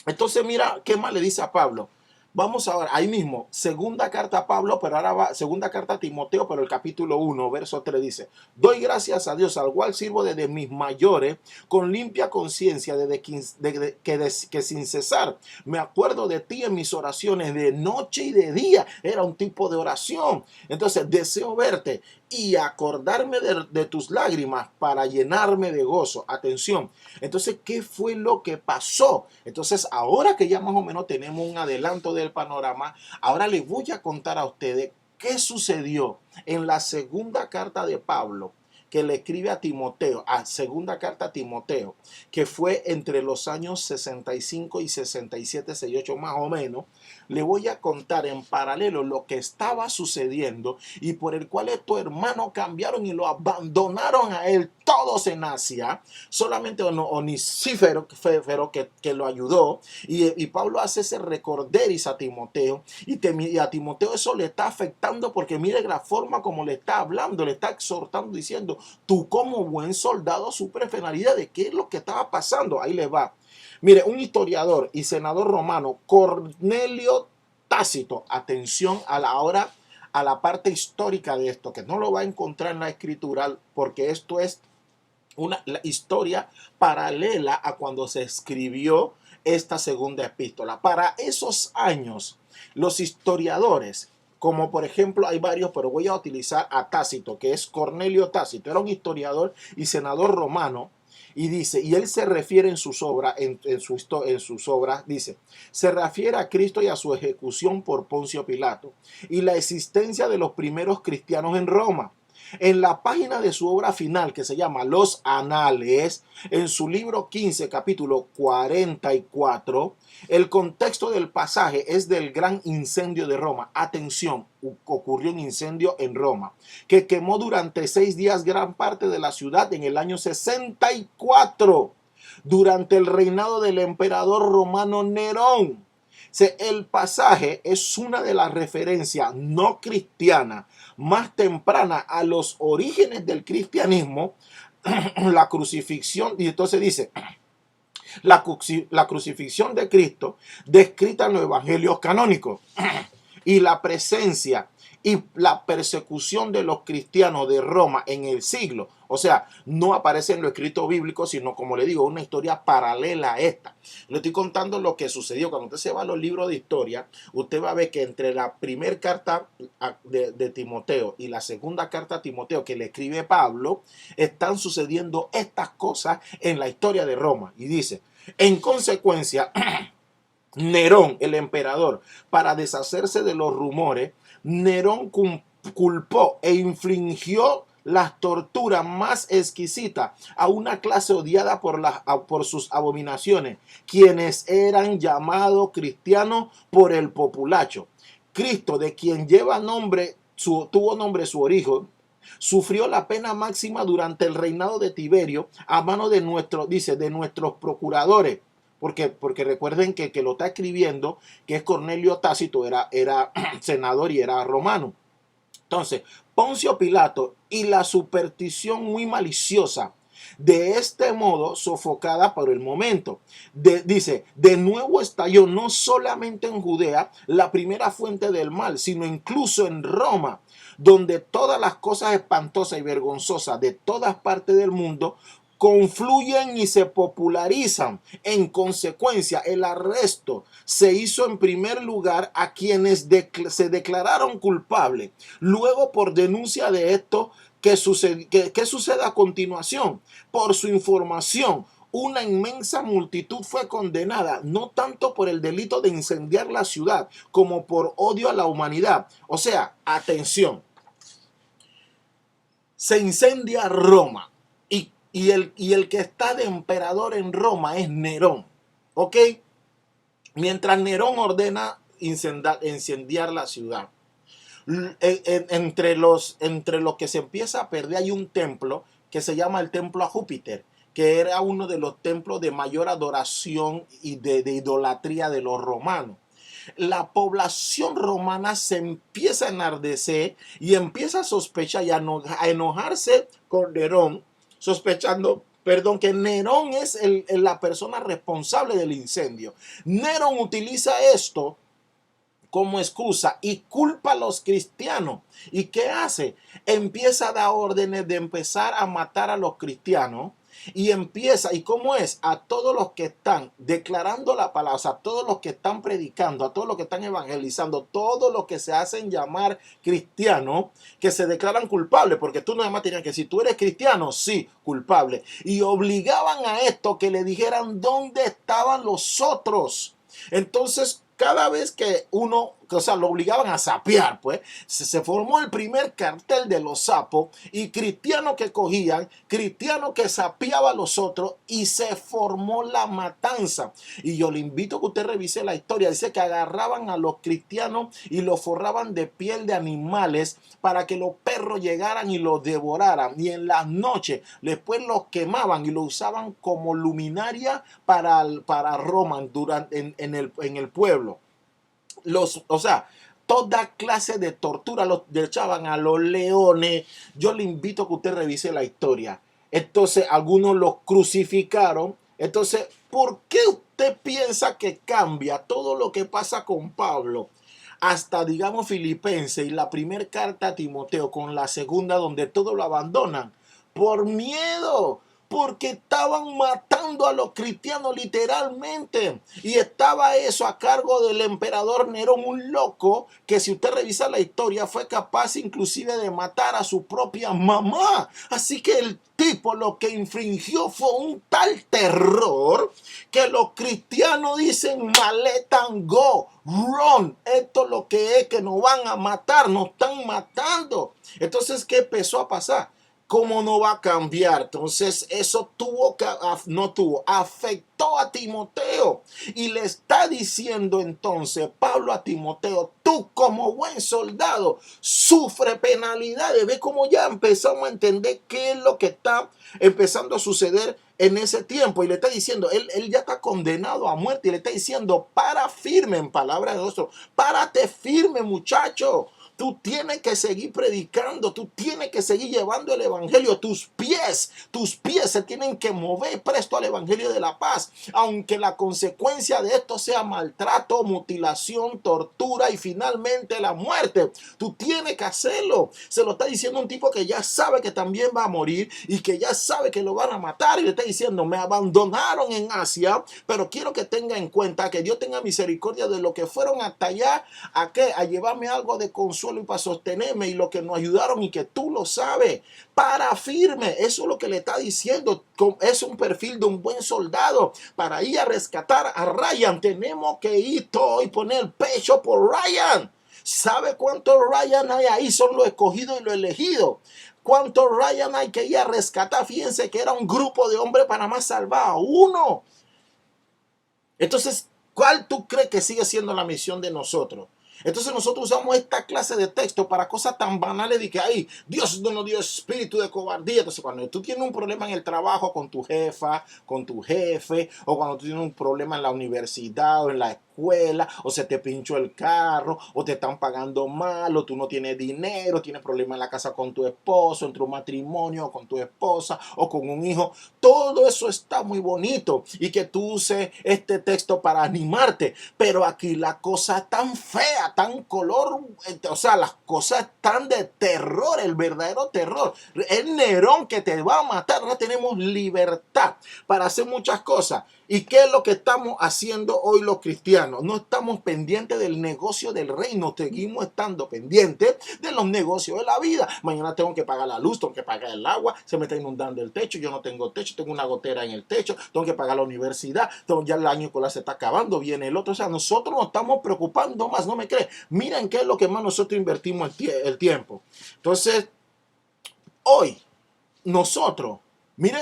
Entonces mira qué más le dice a Pablo. Vamos ahora, ahí mismo, segunda carta a Pablo, pero ahora va, segunda carta a Timoteo, pero el capítulo 1, verso 3 dice, doy gracias a Dios, al cual sirvo desde mis mayores, con limpia conciencia, que sin cesar me acuerdo de ti en mis oraciones, de noche y de día. Era un tipo de oración. Entonces, deseo verte y acordarme de tus lágrimas para llenarme de gozo. Atención. Entonces, ¿qué fue lo que pasó? Entonces, ahora que ya más o menos tenemos un adelanto del panorama, ahora les voy a contar a ustedes qué sucedió en la segunda carta de Pablo, que le escribe a Timoteo, a segunda carta a Timoteo, que fue entre los años 65 y 67, 68 más o menos. Le voy a contar en paralelo lo que estaba sucediendo y por el cual estos hermanos cambiaron y lo abandonaron a él, todos en Asia. Solamente Onesíforo que lo ayudó, y Pablo hace ese recorderis a Timoteo, y a Timoteo eso le está afectando, porque mire la forma como le está hablando, le está exhortando, diciendo, tú como buen soldado supres penalidad. ¿De qué es lo que estaba pasando? Ahí le va. Mire, un historiador y senador romano, Cornelio Tácito, atención a la parte histórica de esto, que no lo va a encontrar en la escritura, porque esto es la historia paralela a cuando se escribió esta segunda epístola. Para esos años, los historiadores, como por ejemplo hay varios, pero voy a utilizar a Tácito, que es Cornelio Tácito, era un historiador y senador romano, Y dice, y él se refiere en sus obras, en sus obras, dice, se refiere a Cristo y a su ejecución por Poncio Pilato y la existencia de los primeros cristianos en Roma. En la página de su obra final, que se llama Los Anales, en su libro 15, capítulo 44, el contexto del pasaje es del gran incendio de Roma. Atención, ocurrió un incendio en Roma que quemó durante 6 días gran parte de la ciudad en el año 64, durante el reinado del emperador romano Nerón. El pasaje es una de las referencias no cristianas más tempranas a los orígenes del cristianismo, la crucifixión, y entonces dice, la crucifixión de Cristo descrita en los evangelios canónicos y la presencia y la persecución de los cristianos de Roma en el siglo. O sea, no aparece en lo escrito bíblico, sino, como le digo, una historia paralela a esta. Le estoy contando lo que sucedió. Cuando usted se va a los libros de historia, usted va a ver que entre la primera carta de Timoteo y la segunda carta a Timoteo que le escribe Pablo, están sucediendo estas cosas en la historia de Roma. Y dice, en consecuencia, Nerón, el emperador, para deshacerse de los rumores, Nerón culpó e infligió las torturas más exquisitas a una clase odiada por sus abominaciones, quienes eran llamados cristianos por el populacho. Cristo, de quien tuvo nombre su origen, sufrió la pena máxima durante el reinado de Tiberio a mano de nuestros procuradores. Porque recuerden que lo está escribiendo, que es Cornelio Tácito, era senador y era romano. Entonces, Poncio Pilato y la superstición muy maliciosa, de este modo sofocada por el momento. Dice, de nuevo estalló no solamente en Judea, la primera fuente del mal, sino incluso en Roma, donde todas las cosas espantosas y vergonzosas de todas partes del mundo confluyen y se popularizan. En consecuencia, el arresto se hizo en primer lugar a quienes se declararon culpables. Luego, por denuncia de esto, ¿qué sucede a continuación? Por su información, una inmensa multitud fue condenada, no tanto por el delito de incendiar la ciudad, como por odio a la humanidad. O sea, atención, se incendia Roma. Y el que está de emperador en Roma es Nerón, ¿ok? Mientras Nerón ordena incendiar la ciudad. Entre los que se empieza a perder hay un templo que se llama el templo a Júpiter, que era uno de los templos de mayor adoración y de idolatría de los romanos. La población romana se empieza a enardecer y empieza a sospechar y a enojarse con Nerón, sospechando, que Nerón es la persona responsable del incendio. Nerón utiliza esto como excusa y culpa a los cristianos. ¿Y qué hace? Empieza a dar órdenes de empezar a matar a los cristianos. ¿Y cómo es? A todos los que están declarando la palabra, o sea, a todos los que están predicando, a todos los que están evangelizando, todos los que se hacen llamar cristianos, que se declaran culpables, porque tú nada más tenías que decir, ¿tú eres cristiano? Sí, culpable. Y obligaban a esto que le dijeran dónde estaban los otros. Entonces, cada vez que lo obligaban a sapear, pues, se formó el primer cartel de los sapos y cristianos que cogían, cristianos que sapeaban a los otros y se formó la matanza. Y yo le invito a que usted revise la historia. Dice que agarraban a los cristianos y los forraban de piel de animales para que los perros llegaran y los devoraran. Y en las noches después los quemaban y los usaban como luminaria para Roma en el pueblo. Toda clase de tortura los echaban a los leones. Yo le invito a que usted revise la historia. Entonces, algunos los crucificaron. Entonces, ¿por qué usted piensa que cambia todo lo que pasa con Pablo? Hasta, digamos, Filipenses y la primera carta a Timoteo con la segunda, donde todos lo abandonan. Por miedo. porque estaban matando a los cristianos literalmente. Y estaba eso a cargo del emperador Nerón, un loco que, si usted revisa la historia, fue capaz inclusive de matar a su propia mamá. Así que el tipo lo que infringió fue un tal terror que los cristianos dicen: maleta go, run, esto es lo que es, que nos van a matar, nos están matando. Entonces, ¿qué empezó a pasar? ¿Cómo no va a cambiar? Entonces eso afectó a Timoteo. Y le está diciendo entonces Pablo a Timoteo: tú como buen soldado sufre penalidades. Ve cómo ya empezamos a entender qué es lo que está empezando a suceder en ese tiempo. Y le está diciendo, él ya está condenado a muerte. Y le está diciendo: para firme, en palabras de nosotros, párate firme, muchacho. Tú tienes que seguir predicando, tú tienes que seguir llevando el evangelio. Tus pies se tienen que mover presto al evangelio de la paz, aunque la consecuencia de esto sea maltrato, mutilación, tortura y finalmente la muerte. Tú tienes que hacerlo. Se lo está diciendo un tipo que ya sabe que también va a morir y que ya sabe que lo van a matar, y le está diciendo: me abandonaron en Asia, pero quiero que tenga en cuenta que Dios tenga misericordia de lo que fueron hasta allá, a llevarme algo de consuelo y para sostenerme, y lo que nos ayudaron, y que tú lo sabes. Para firme, eso es lo que le está diciendo. Es un perfil de un buen soldado. Para ir a rescatar a Ryan, tenemos que ir todo y poner el pecho por Ryan. ¿Sabe cuántos Ryan hay ahí? Son los escogidos y los elegidos. ¿Cuántos Ryan hay que ir a rescatar? Fíjense que era un grupo de hombres para más salvar a uno. Entonces, ¿cuál tú crees que sigue siendo la misión de nosotros? Entonces nosotros usamos esta clase de texto para cosas tan banales de que: ay, Dios no nos dio espíritu de cobardía. Entonces, cuando tú tienes un problema en el trabajo con tu jefa, con tu jefe, o cuando tú tienes un problema en la universidad o en la escuela, o se te pinchó el carro, o te están pagando mal, o tú no tienes dinero, tienes problemas en la casa con tu esposo, entre un matrimonio, o con tu esposa, o con un hijo, todo eso está muy bonito, y que tú uses este texto para animarte. Pero aquí la cosa es tan fea, tan color, o sea, las cosas están de terror, el verdadero terror. Es Nerón que te va a matar. No tenemos libertad para hacer muchas cosas. ¿Y qué es lo que estamos haciendo hoy los cristianos? No estamos pendientes del negocio del reino, seguimos estando pendientes de los negocios de la vida. Mañana tengo que pagar la luz, tengo que pagar el agua, se me está inundando el techo, yo no tengo techo, tengo una gotera en el techo, tengo que pagar la universidad, ya el año escolar se está acabando, viene el otro. O sea, nosotros nos estamos preocupando más, ¿no me cree? Miren qué es lo que más nosotros invertimos el tiempo. Entonces, hoy, nosotros, mire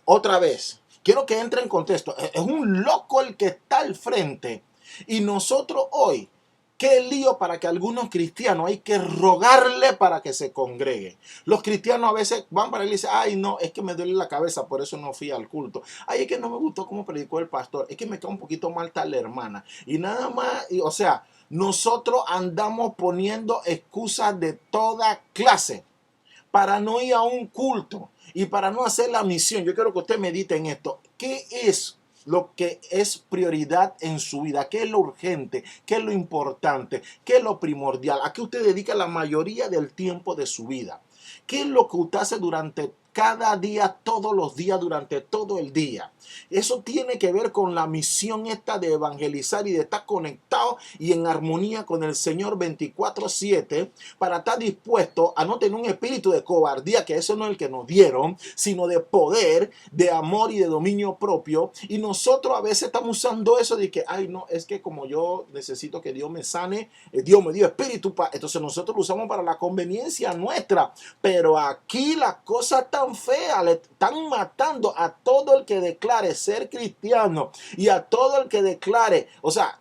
otra vez, quiero que entre en contexto. Es un loco el que está al frente. Y nosotros hoy, qué lío para que algunos cristianos hay que rogarle para que se congreguen. Los cristianos a veces van para él y dicen: ay, no, es que me duele la cabeza, por eso no fui al culto. Ay, es que no me gustó cómo predicó el pastor. Es que me queda un poquito mal tal hermana. Y nada más, o sea, nosotros andamos poniendo excusas de toda clase para no ir a un culto y para no hacer la misión. Yo quiero que usted medite en esto. ¿Qué es lo que es prioridad en su vida? ¿Qué es lo urgente? ¿Qué es lo importante? ¿Qué es lo primordial? ¿A qué usted dedica la mayoría del tiempo de su vida? ¿Qué es lo que usted hace durante cada día, todos los días, durante todo el día? Eso tiene que ver con la misión esta de evangelizar y de estar conectado y en armonía con el Señor 24/7, para estar dispuesto a no tener un espíritu de cobardía, que eso no es el que nos dieron, sino de poder, de amor y de dominio propio. Y nosotros a veces estamos usando eso de que: ay, no, es que como yo necesito que Dios me sane, Dios me dio espíritu, entonces nosotros lo usamos para la conveniencia nuestra. Pero aquí la cosa tan fea, le están matando a todo el que declara ser cristiano y a todo el que declare, o sea,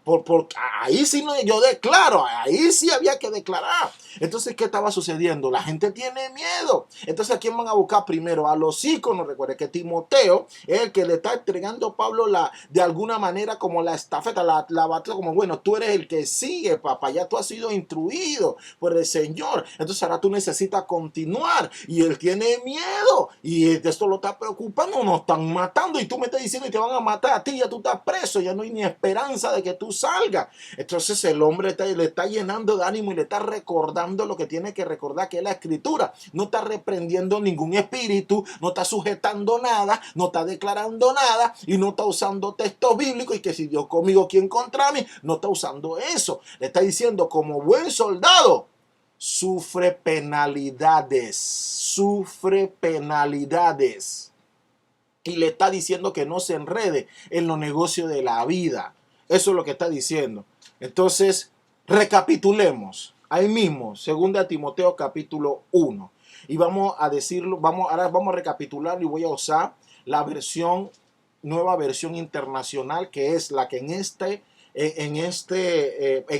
ahí sí no, yo declaro, ahí sí había que declarar. Entonces, ¿qué estaba sucediendo? La gente tiene miedo. Entonces, ¿a quién van a buscar primero? A los íconos. Recuerde que Timoteo es el que le está entregando a Pablo de alguna manera como la estafeta, la batalla, como: bueno, tú eres el que sigue, papá, ya tú has sido instruido por el Señor, entonces ahora tú necesitas continuar. Y él tiene miedo y esto lo está preocupando, nos están matando, y tú me estás diciendo que te van a matar a ti, ya tú estás preso, ya no hay ni esperanza de que tú salgas. Entonces el hombre le está llenando de ánimo y le está recordando recordando lo que tiene que recordar, que es la escritura. No está reprendiendo ningún espíritu, no está sujetando nada, no está declarando nada y no está usando textos bíblicos y que si Dios conmigo, ¿quién contra mí? No está usando eso. Le está diciendo, como buen soldado, sufre penalidades, sufre penalidades. Y le está diciendo que no se enrede en los negocios de la vida. Eso es lo que está diciendo. Entonces, recapitulemos. Ahí mismo, 2 Timoteo capítulo 1. Y vamos a decirlo, ahora vamos a recapitular y voy a usar la nueva versión internacional, que es la que en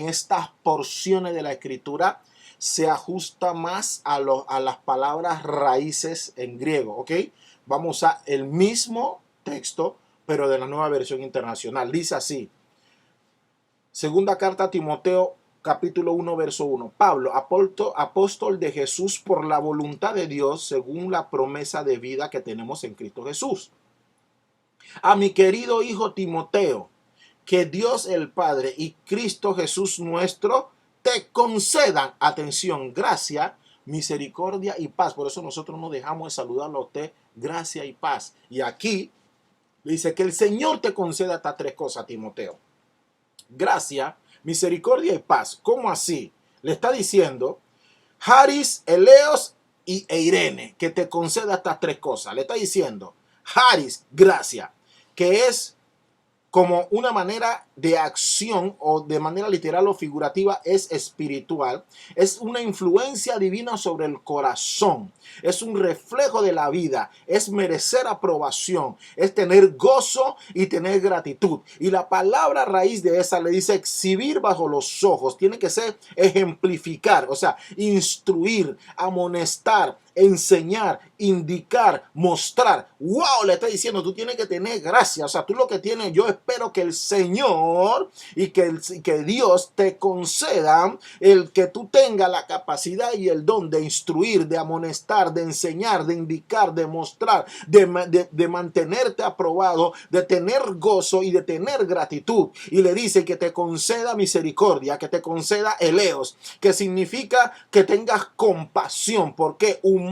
estas porciones de la escritura se ajusta más a las palabras raíces en griego, ¿ok? Vamos a usar el mismo texto, pero de la nueva versión internacional. Dice así, segunda carta a Timoteo, capítulo 1, verso 1. Pablo, apóstol de Jesús por la voluntad de Dios, según la promesa de vida que tenemos en Cristo Jesús. A mi querido hijo Timoteo, que Dios el Padre y Cristo Jesús nuestro te concedan, atención, gracia, misericordia y paz. Por eso nosotros no dejamos de saludarlo a usted, gracia y paz. Y aquí dice que el Señor te conceda estas tres cosas, Timoteo. Gracia, misericordia y paz. ¿Cómo así? Le está diciendo Haris, Eleos e Irene, que te conceda estas tres cosas. Le está diciendo Haris, gracia, que es como una manera de acción o de manera literal o figurativa, es espiritual, es una influencia divina sobre el corazón, es un reflejo de la vida, es merecer aprobación, es tener gozo y tener gratitud. Y la palabra raíz de esa le dice exhibir bajo los ojos, tiene que ser ejemplificar, o sea, instruir, amonestar, enseñar, indicar, mostrar. ¡Wow! Le está diciendo, tú tienes que tener gracia. O sea, tú lo que tienes, yo espero que el Señor y que Dios te conceda el que tú tengas la capacidad y el don de instruir, de amonestar, de enseñar, de indicar, de mostrar, de mantenerte aprobado, de tener gozo y de tener gratitud. Y le dice que te conceda misericordia, que te conceda eleos, que significa que tengas compasión, porque humana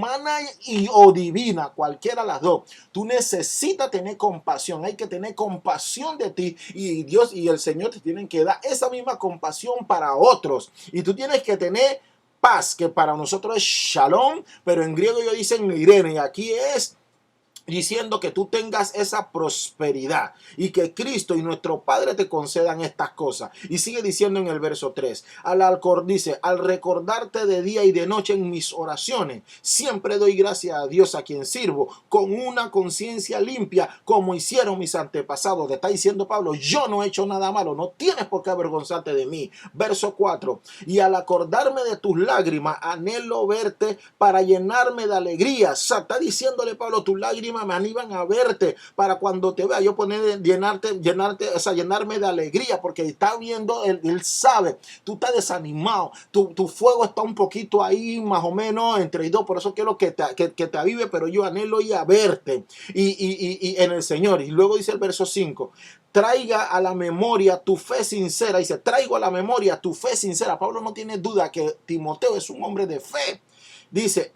o divina, cualquiera de las dos, tú necesitas tener compasión, hay que tener compasión de ti y Dios y el Señor te tienen que dar esa misma compasión para otros y tú tienes que tener paz, que para nosotros es shalom, pero en griego ellos dicen Irene y aquí es diciendo que tú tengas esa prosperidad y que Cristo y nuestro Padre te concedan estas cosas. Y sigue diciendo en el verso 3, dice, al recordarte de día y de noche en mis oraciones, siempre doy gracias a Dios a quien sirvo, con una conciencia limpia, como hicieron mis antepasados. Te está diciendo Pablo, yo no he hecho nada malo, no tienes por qué avergonzarte de mí. Verso 4, y al acordarme de tus lágrimas, anhelo verte para llenarme de alegría. O sea, está diciéndole Pablo, tus lágrimas me animan a verte para cuando te vea yo o sea, llenarme de alegría, porque está viendo, él sabe, tú estás desanimado, tu fuego está un poquito ahí más o menos entre dos, por eso quiero que te avive, pero yo anhelo ir a verte y en el Señor. Y luego dice el verso 5, traiga a la memoria tu fe sincera. Dice, traigo a la memoria tu fe sincera. Pablo no tiene duda que Timoteo es un hombre de fe. Dice,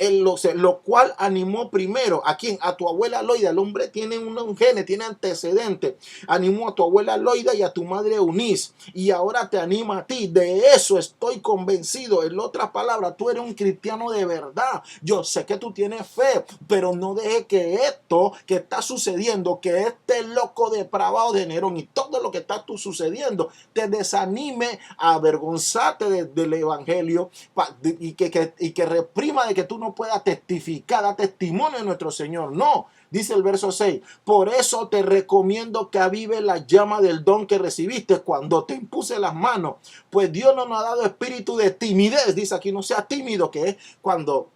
lo cual animó primero a quién, a tu abuela Loida. El hombre tiene un gene, tiene antecedente. Animó a tu abuela Loida y a tu madre Eunice. Y ahora te anima a ti. De eso estoy convencido. En otras palabras, tú eres un cristiano de verdad. Yo sé que tú tienes fe, pero no dejes que esto que está sucediendo, que este loco depravado de Nerón y todo lo que está sucediendo, te desanime a avergonzarte del evangelio y que reprima de que tú no puedas testificar, da testimonio de nuestro Señor. No, dice el verso 6, por eso te recomiendo que avive la llama del don que recibiste cuando te impuse las manos, pues Dios no nos ha dado espíritu de timidez, dice aquí, no sea tímido, que es cuando,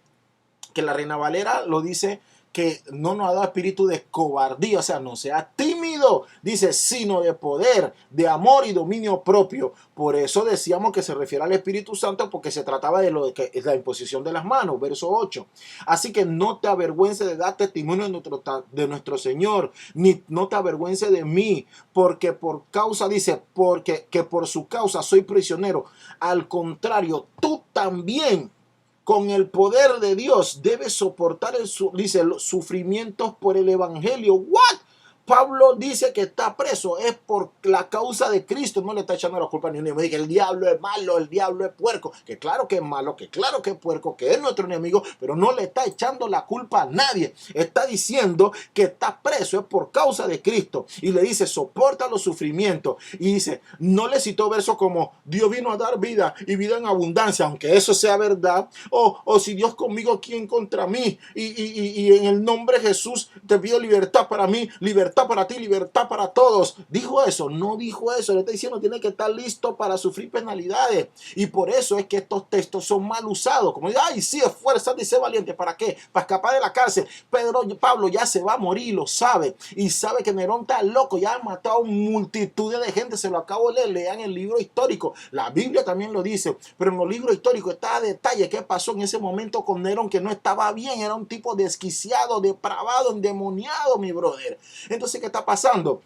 que la Reina Valera lo dice, que no nos ha dado espíritu de cobardía, o sea, no sea tímido, dice, sino de poder, de amor y dominio propio. Por eso decíamos que se refiere al Espíritu Santo, porque se trataba de lo que es la imposición de las manos, verso 8. Así que no te avergüences de dar testimonio de nuestro Señor, ni no te avergüences de mí, porque por causa, dice, porque que por su causa soy prisionero. Al contrario, tú también con el poder de Dios, debe soportar dice, los sufrimientos por el evangelio. ¿What? Pablo dice que está preso es por la causa de Cristo. No le está echando la culpa a ningún enemigo. Que el diablo es malo, el diablo es puerco. Que claro que es malo, que claro que es puerco, que es nuestro enemigo, pero no le está echando la culpa a nadie. Está diciendo que está preso es por causa de Cristo. Y le dice, soporta los sufrimientos. Y dice, no le citó versos como Dios vino a dar vida y vida en abundancia, aunque eso sea verdad. O si Dios conmigo, ¿quién contra mí? Y en el nombre de Jesús te pido libertad para mí, libertad para ti, libertad para todos. ¿Dijo eso? No dijo eso. Le está diciendo tiene que estar listo para sufrir penalidades. Y por eso es que estos textos son mal usados. Como dice, ay, sí, esfuérzate y sé valiente. ¿Para qué? Para escapar de la cárcel. Pablo ya se va a morir, lo sabe. Y sabe que Nerón está loco. Ya ha matado multitudes de gente. Se lo acabo de leer. Lean el libro histórico. La Biblia también lo dice. Pero en los libros históricos está a detalle qué pasó en ese momento con Nerón, que no estaba bien. Era un tipo desquiciado, depravado, endemoniado, mi brother. Entonces, ¿qué está pasando?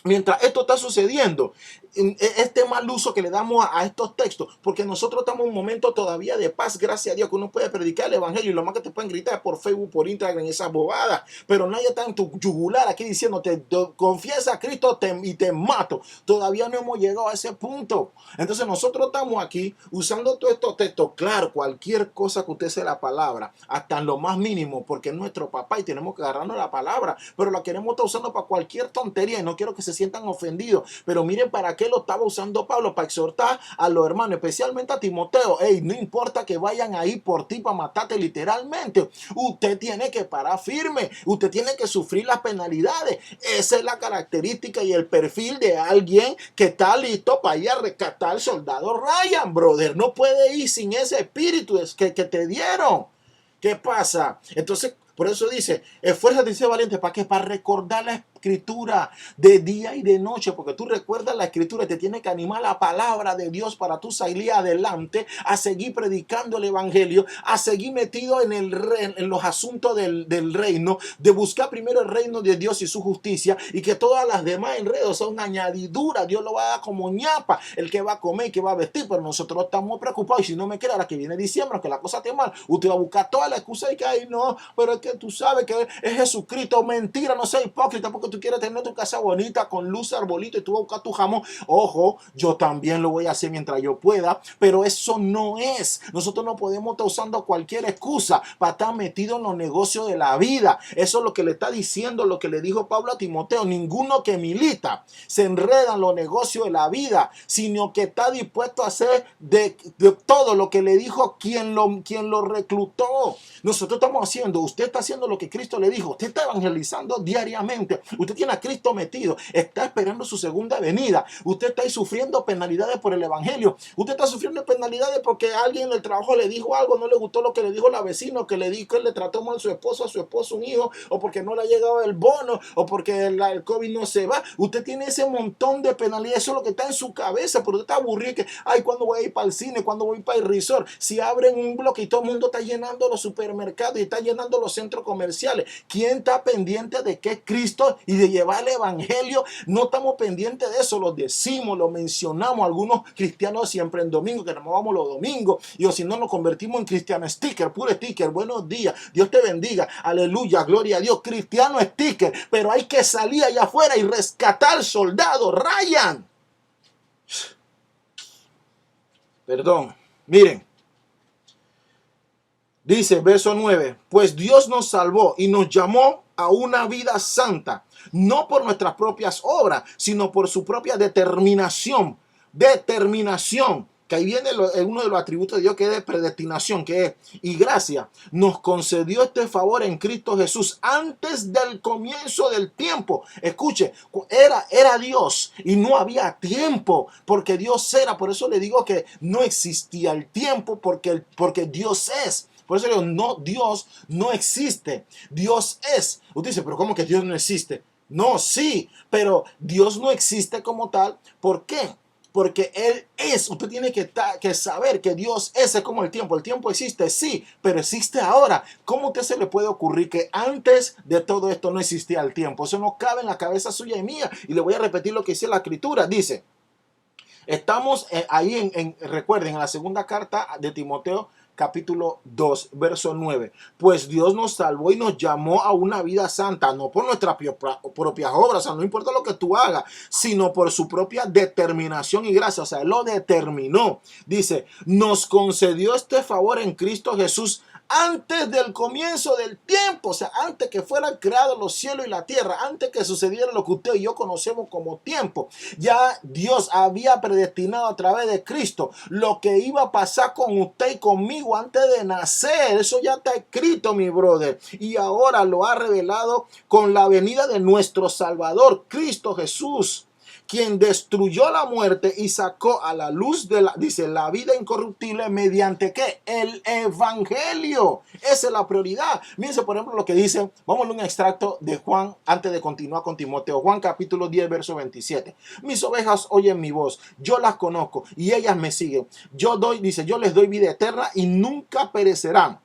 Mientras esto está sucediendo, este mal uso que le damos a estos textos, porque nosotros estamos en un momento todavía de paz, gracias a Dios, que uno puede predicar el evangelio y lo más que te pueden gritar es por Facebook, por Instagram, esas bobadas, pero nadie está en tu yugular aquí diciéndote, confiesa a Cristo y te mato. Todavía no hemos llegado a ese punto. Entonces nosotros estamos aquí usando todos estos textos, claro, cualquier cosa que usted sea la palabra, hasta en lo más mínimo, porque es nuestro papá y tenemos que agarrarnos la palabra, pero la queremos estar usando para cualquier tontería y no quiero que se sientan ofendidos. Pero miren para qué lo estaba usando Pablo, para exhortar a los hermanos, especialmente a Timoteo. Hey, no importa que vayan ahí por ti para matarte literalmente. Usted tiene que parar firme. Usted tiene que sufrir las penalidades. Esa es la característica y el perfil de alguien que está listo para ir a rescatar al soldado Ryan, brother. No puede ir sin ese espíritu que te dieron. ¿Qué pasa? Entonces, por eso dice, esfuérzate y sé valiente. ¿Para qué? Para recordar la escritura de día y de noche, porque tú recuerdas la escritura y te tiene que animar la palabra de Dios para tú salir adelante, a seguir predicando el evangelio, a seguir metido en los asuntos del reino, de buscar primero el reino de Dios y su justicia, y que todas las demás enredos son añadiduras. Dios lo va a dar como ñapa, el que va a comer y que va a vestir, pero nosotros estamos preocupados. Y si no me queda, ahora que viene diciembre, que la cosa esté mal, usted va a buscar toda la excusa y que ay no, pero es que tú sabes que es Jesucristo. Mentira, no seas hipócrita, porque tú quieres tener tu casa bonita con luz, arbolito y tú vas a buscar tu jamón. Ojo, yo también lo voy a hacer mientras yo pueda, pero eso no es. Nosotros no podemos estar usando cualquier excusa para estar metido en los negocios de la vida. Eso es lo que le está diciendo, lo que le dijo Pablo a Timoteo. Ninguno que milita se enreda en los negocios de la vida, sino que está dispuesto a hacer de todo lo que le dijo quien lo reclutó. Nosotros estamos haciendo, usted está haciendo lo que Cristo le dijo. Usted está evangelizando diariamente. Usted tiene a Cristo metido. Está esperando su segunda venida. Usted está ahí sufriendo penalidades por el evangelio. Usted está sufriendo penalidades porque alguien en el trabajo le dijo algo, no le gustó lo que le dijo la vecina, que le dijo que le trató mal a su esposo, un hijo, o porque no le ha llegado el bono, o porque el COVID no se va. Usted tiene ese montón de penalidades. Eso es lo que está en su cabeza, pero usted está aburrido que, ay, ¿cuándo voy a ir para el cine? ¿Cuándo voy para el resort? Si abren un bloque y todo el mundo está llenando los supermercados y está llenando los centros comerciales, ¿quién está pendiente de que es Cristo y de llevar el evangelio? No estamos pendientes de eso, lo decimos, lo mencionamos. Algunos cristianos siempre en domingo, que nos vamos los domingos, y o si no nos convertimos en cristiano sticker, puro sticker, buenos días, Dios te bendiga, aleluya, gloria a Dios, cristiano sticker, pero hay que salir allá afuera y rescatar al soldado Ryan. Perdón, miren. Dice, verso 9, pues Dios nos salvó y nos llamó a una vida santa, no por nuestras propias obras, sino por su propia determinación. Determinación, que ahí viene uno de los atributos de Dios, que es de predestinación, que es, y gracia, nos concedió este favor en Cristo Jesús antes del comienzo del tiempo. Escuche, era Dios y no había tiempo, porque Dios era. Por eso le digo que no existía el tiempo, porque Dios es. Por eso digo, no, Dios no existe. Dios es. Usted dice, pero ¿cómo que Dios no existe? No, sí, pero Dios no existe como tal. ¿Por qué? Porque Él es. Usted tiene que saber que Dios es como el tiempo. El tiempo existe, sí, pero existe ahora. ¿Cómo a usted se le puede ocurrir que antes de todo esto no existía el tiempo? Eso no cabe en la cabeza suya y mía. Y le voy a repetir lo que dice la Escritura. Dice, estamos ahí recuerden, en la segunda carta de Timoteo, capítulo 2, verso 9. Pues Dios nos salvó y nos llamó a una vida santa, no por nuestras propias obras, o sea, no importa lo que tú hagas, sino por su propia determinación y gracia, o sea, Él lo determinó. Dice, nos concedió este favor en Cristo Jesús antes del comienzo del tiempo, o sea, antes que fueran creados los cielos y la tierra, antes que sucediera lo que usted y yo conocemos como tiempo. Ya Dios había predestinado a través de Cristo lo que iba a pasar con usted y conmigo antes de nacer. Eso ya está escrito, mi brother, y ahora lo ha revelado con la venida de nuestro Salvador, Cristo Jesús, quien destruyó la muerte y sacó a la luz de la vida incorruptible mediante ¿qué? El evangelio. Esa es la prioridad. Mírense, por ejemplo, lo que dice, vamos a un extracto de Juan antes de continuar con Timoteo. Juan capítulo 10, verso 27. Mis ovejas oyen mi voz, yo las conozco y ellas me siguen. Yo les doy vida eterna y nunca perecerán,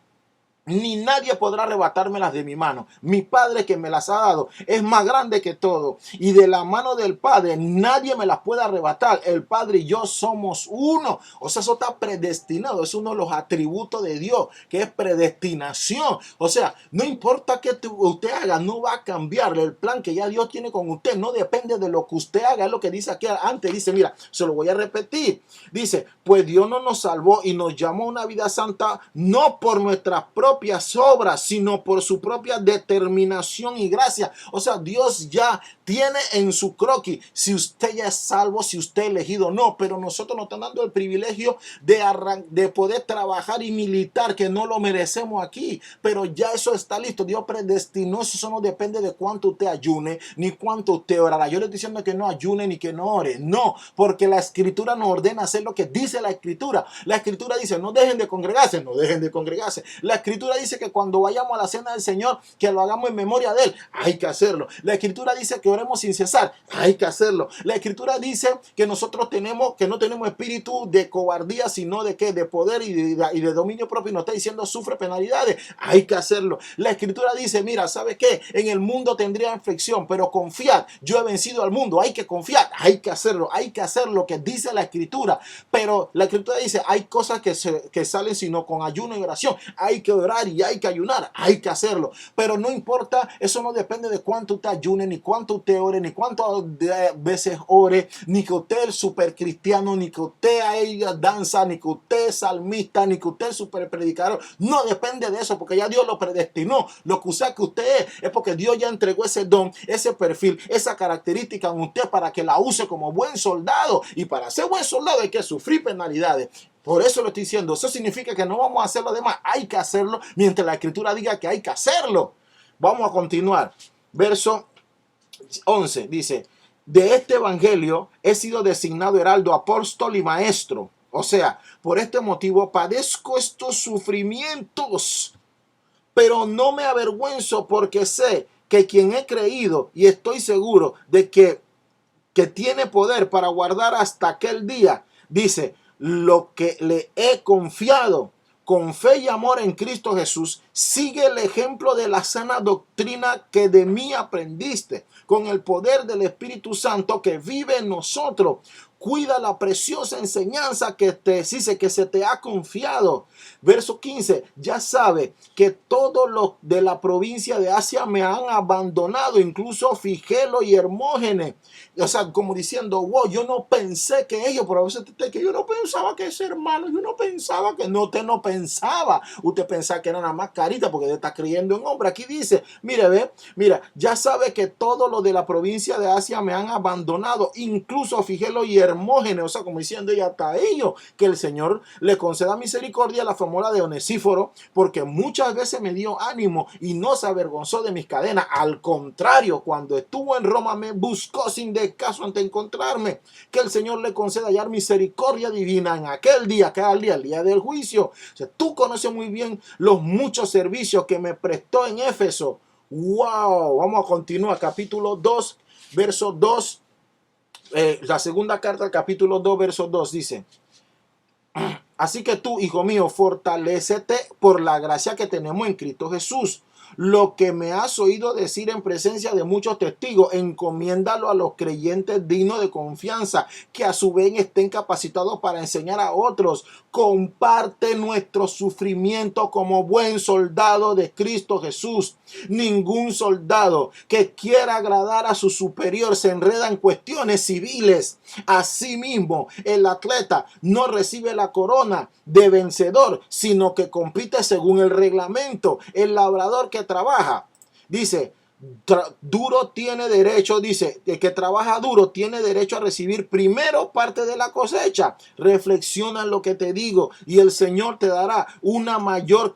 ni nadie podrá arrebatármelas de mi mano. Mi Padre que me las ha dado es más grande que todo, y de la mano del Padre nadie me las puede arrebatar. El Padre y yo somos uno. O sea, eso está predestinado. Es uno de los atributos de Dios, que es predestinación. O sea, no importa qué usted haga, no va a cambiar. El plan que ya Dios tiene con usted no depende de lo que usted haga. Es lo que dice aquí antes. Dice, mira, se lo voy a repetir. Dice, pues Dios no nos salvó y nos llamó a una vida santa, no por nuestras propias obras, sino por su propia determinación y gracia. O sea, Dios ya tiene en su croquis si usted ya es salvo, si usted es elegido, no. Pero nosotros nos están dando el privilegio de poder trabajar y militar, que no lo merecemos aquí, pero ya eso está listo. Dios predestinó. Eso no depende de cuánto usted ayune ni cuánto usted orará. Yo le estoy diciendo que no ayune ni que no ore, no, porque la escritura nos ordena hacer lo que dice la escritura. La escritura dice, no dejen de congregarse, no dejen de congregarse. La escritura dice que cuando vayamos a la cena del Señor, que lo hagamos en memoria de Él. Hay que hacerlo. La escritura dice que oremos sin cesar. Hay que hacerlo. La escritura dice que nosotros no tenemos espíritu de cobardía, sino de ¿qué? De poder y de dominio propio. Y nos está diciendo sufre penalidades. Hay que hacerlo. La escritura dice, mira, ¿sabes qué? En el mundo tendría aflicción, pero confiad, yo he vencido al mundo. Hay que confiar. Hay que hacerlo. Hay que hacer lo que dice la escritura. Pero la escritura dice, hay cosas que salen sino con ayuno y oración. Hay que orar y hay que ayunar, hay que hacerlo, pero no importa, eso no depende de cuánto usted ayune, ni cuánto usted ore, ni cuántas veces ore, ni que usted es super cristiano, ni que usted danza, ni que usted es salmista, ni que usted es super predicador. No depende de eso, porque ya Dios lo predestinó. Lo que usted es porque Dios ya entregó ese don, ese perfil, esa característica en usted para que la use como buen soldado, y para ser buen soldado hay que sufrir penalidades. Por eso lo estoy diciendo. Eso significa que no vamos a hacer lo demás. Hay que hacerlo mientras la escritura diga que hay que hacerlo. Vamos a continuar. Verso 11 dice, de este evangelio he sido designado heraldo, apóstol y maestro. O sea, por este motivo padezco estos sufrimientos, pero no me avergüenzo, porque sé que quien he creído y estoy seguro de que tiene poder para guardar hasta aquel día, dice, lo que le he confiado con fe y amor en Cristo Jesús, sigue el ejemplo de la sana doctrina que de mí aprendiste, con el poder del Espíritu Santo que vive en nosotros. Cuida la preciosa enseñanza que se te ha confiado. Verso 15, ya sabe que todos los de la provincia de Asia me han abandonado, incluso Figelo y Hermógenes. O sea, como diciendo, wow, yo no pensé que ellos, pero a veces que yo no pensaba que ese hermano, yo no pensaba que no, usted no pensaba. Usted pensaba que era nada más carita porque usted está creyendo en hombre. Aquí dice, mira, ya sabe que todos los de la provincia de Asia me han abandonado, incluso Figelo y Hermógenes. O sea, como diciendo ella, hasta ellos, que el Señor le conceda misericordia, la famosa de Onesíforo, porque muchas veces me dio ánimo y no se avergonzó de mis cadenas. Al contrario, cuando estuvo en Roma me buscó sin descanso ante encontrarme. Que el Señor le conceda hallar misericordia divina en aquel día, cada día, el día del juicio. O sea, tú conoces muy bien los muchos servicios que me prestó en Éfeso. Wow, vamos a continuar. Capítulo 2, verso 2. La segunda carta, capítulo 2, verso 2 dice: así que tú, hijo mío, fortalécete por la gracia que tenemos en Cristo Jesús. lo que me has oído decir en presencia de muchos testigos, encomiéndalo a los creyentes dignos de confianza, que a su vez estén capacitados para enseñar a otros. Comparte nuestro sufrimiento como buen soldado de Cristo Jesús. Ningún soldado que quiera agradar a su superior se enreda en cuestiones civiles. Asimismo, el atleta no recibe la corona de vencedor, sino que compite según el reglamento. El labrador que trabaja, dice, duro tiene derecho, dice, el que trabaja duro tiene derecho a recibir primero parte de la cosecha. Reflexiona en lo que te digo y el Señor te dará una mayor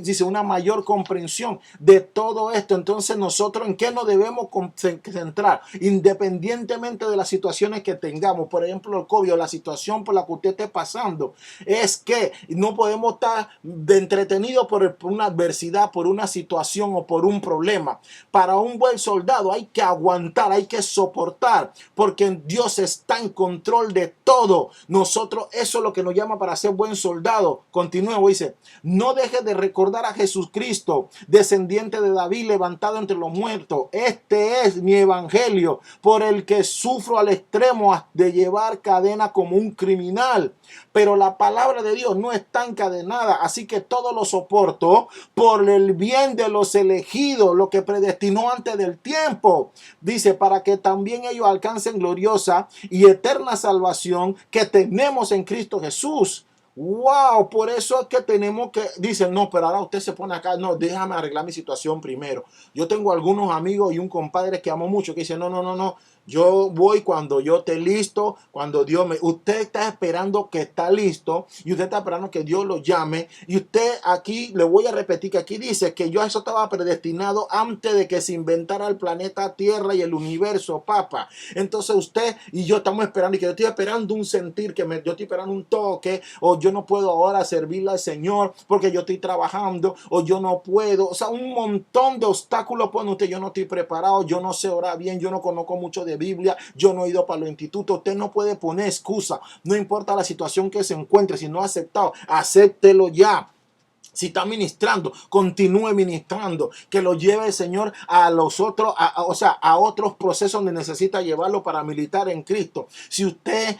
dice, una mayor comprensión de todo esto. Entonces, nosotros en qué nos debemos concentrar, independientemente de las situaciones que tengamos, por ejemplo el COVID o la situación por la que usted esté pasando, es que no podemos estar entretenidos por una adversidad, por una situación o por un problema. Para un buen soldado hay que aguantar, hay que soportar, porque Dios está en control de todo. Nosotros, eso es lo que nos llama para ser buen soldado. Continúa, dice, no dejes de recordar a Jesucristo, descendiente de David, levantado entre los muertos. Este es mi evangelio, por el que sufro al extremo de llevar cadena como un criminal. Pero la palabra de Dios no está encadenada, así que todo lo soporto por el bien de los elegidos, lo que predestinó antes del tiempo. Dice, para que también ellos alcancen gloriosa y eterna salvación que tenemos en Cristo Jesús. Wow, por eso es que tenemos que, dicen, no, pero ahora usted se pone acá, no, déjame arreglar mi situación primero. Yo tengo algunos amigos y un compadre que amo mucho que dice, no, yo voy cuando yo esté listo, cuando Dios me... Usted está esperando que está listo y usted está esperando que Dios lo llame. Y usted aquí, le voy a repetir que aquí dice que yo eso estaba predestinado antes de que se inventara el planeta Tierra y el universo, papá. Entonces usted y yo estamos esperando y que yo estoy esperando un sentir, yo estoy esperando un toque, o yo no puedo ahora servirle al Señor porque yo estoy trabajando, o yo no puedo. O sea, un montón de obstáculos pone usted. Yo no estoy preparado, yo no sé orar bien, yo no conozco mucho de Biblia, yo no he ido para los institutos. Usted no puede poner excusa, no importa la situación que se encuentre. Si no ha aceptado, acéptelo ya. Si está ministrando, continúe ministrando, que lo lleve el Señor a los otros, o sea, a otros procesos donde necesita llevarlo para militar en Cristo. Si usted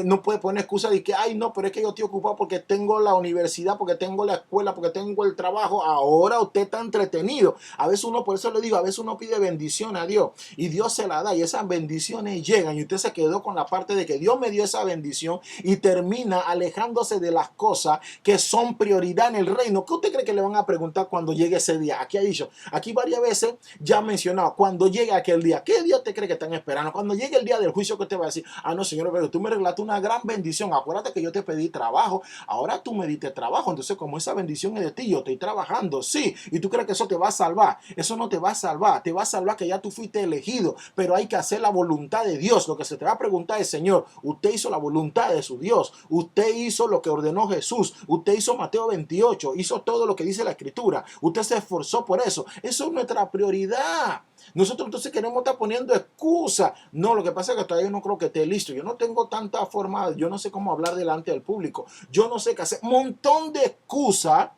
no puede poner excusa de que, ay, no, pero es que yo estoy ocupado porque tengo la universidad, porque tengo la escuela, porque tengo el trabajo, ahora usted está entretenido. A veces uno, por eso le digo, a veces uno pide bendición a Dios y Dios se la da y esas bendiciones llegan y usted se quedó con la parte de que Dios me dio esa bendición y termina alejándose de las cosas que son prioridad en el reino. ¿Qué usted cree que le van a preguntar cuando llegue ese día? Aquí ha dicho, aquí varias veces ya ha mencionado, cuando llegue aquel día, ¿qué Dios te cree que están esperando? Cuando llegue el día del juicio, ¿qué te va a decir? Ah, no, Señor, pero tú me regalaste una gran bendición. Acuérdate que yo te pedí trabajo, ahora tú me diste trabajo. Entonces, como esa bendición es de ti, yo estoy trabajando, sí. Y tú crees que eso te va a salvar. Eso no te va a salvar. Te va a salvar que ya tú fuiste elegido, pero hay que hacer la voluntad de Dios. Lo que se te va a preguntar es, Señor, usted hizo la voluntad de su Dios. Usted hizo lo que ordenó Jesús. Usted hizo Mateo 28. Hizo todo lo que dice la Escritura. Usted se esforzó por eso. Eso es nuestra prioridad. Nosotros entonces queremos estar poniendo excusas. No, lo que pasa es que todavía no creo que esté listo. Yo no tengo tanta forma, yo no sé cómo hablar delante del público. Yo no sé qué hacer. Un montón de excusas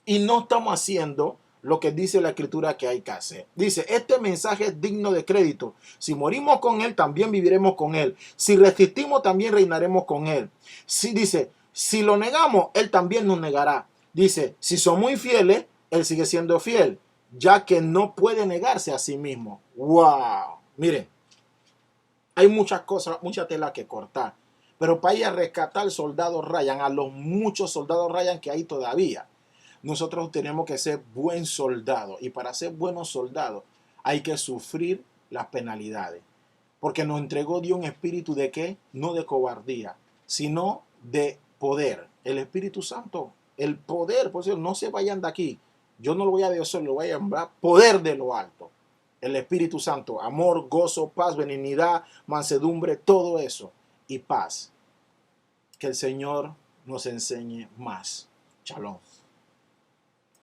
y no estamos haciendo lo que dice la Escritura que hay que hacer. Dice, este mensaje es digno de crédito. Si morimos con él, también viviremos con él. Si resistimos, también reinaremos con él. Si dice, si lo negamos, él también nos negará. Dice, si somos muy fieles, él sigue siendo fiel, ya que no puede negarse a sí mismo. ¡Wow! Miren, hay muchas cosas, mucha tela que cortar. Pero para ir a rescatar al soldado Ryan, a los muchos soldados Ryan que hay todavía, nosotros tenemos que ser buen soldado. Y para ser buenos soldados hay que sufrir las penalidades. Porque nos entregó Dios un espíritu de qué? No de cobardía, sino de poder. El Espíritu Santo, el poder. Por eso no se vayan de aquí. Yo no lo voy a Dios, lo voy a llamar poder de lo alto. El Espíritu Santo, amor, gozo, paz, benignidad, mansedumbre, todo eso. Y paz. Que el Señor nos enseñe más. Shalom.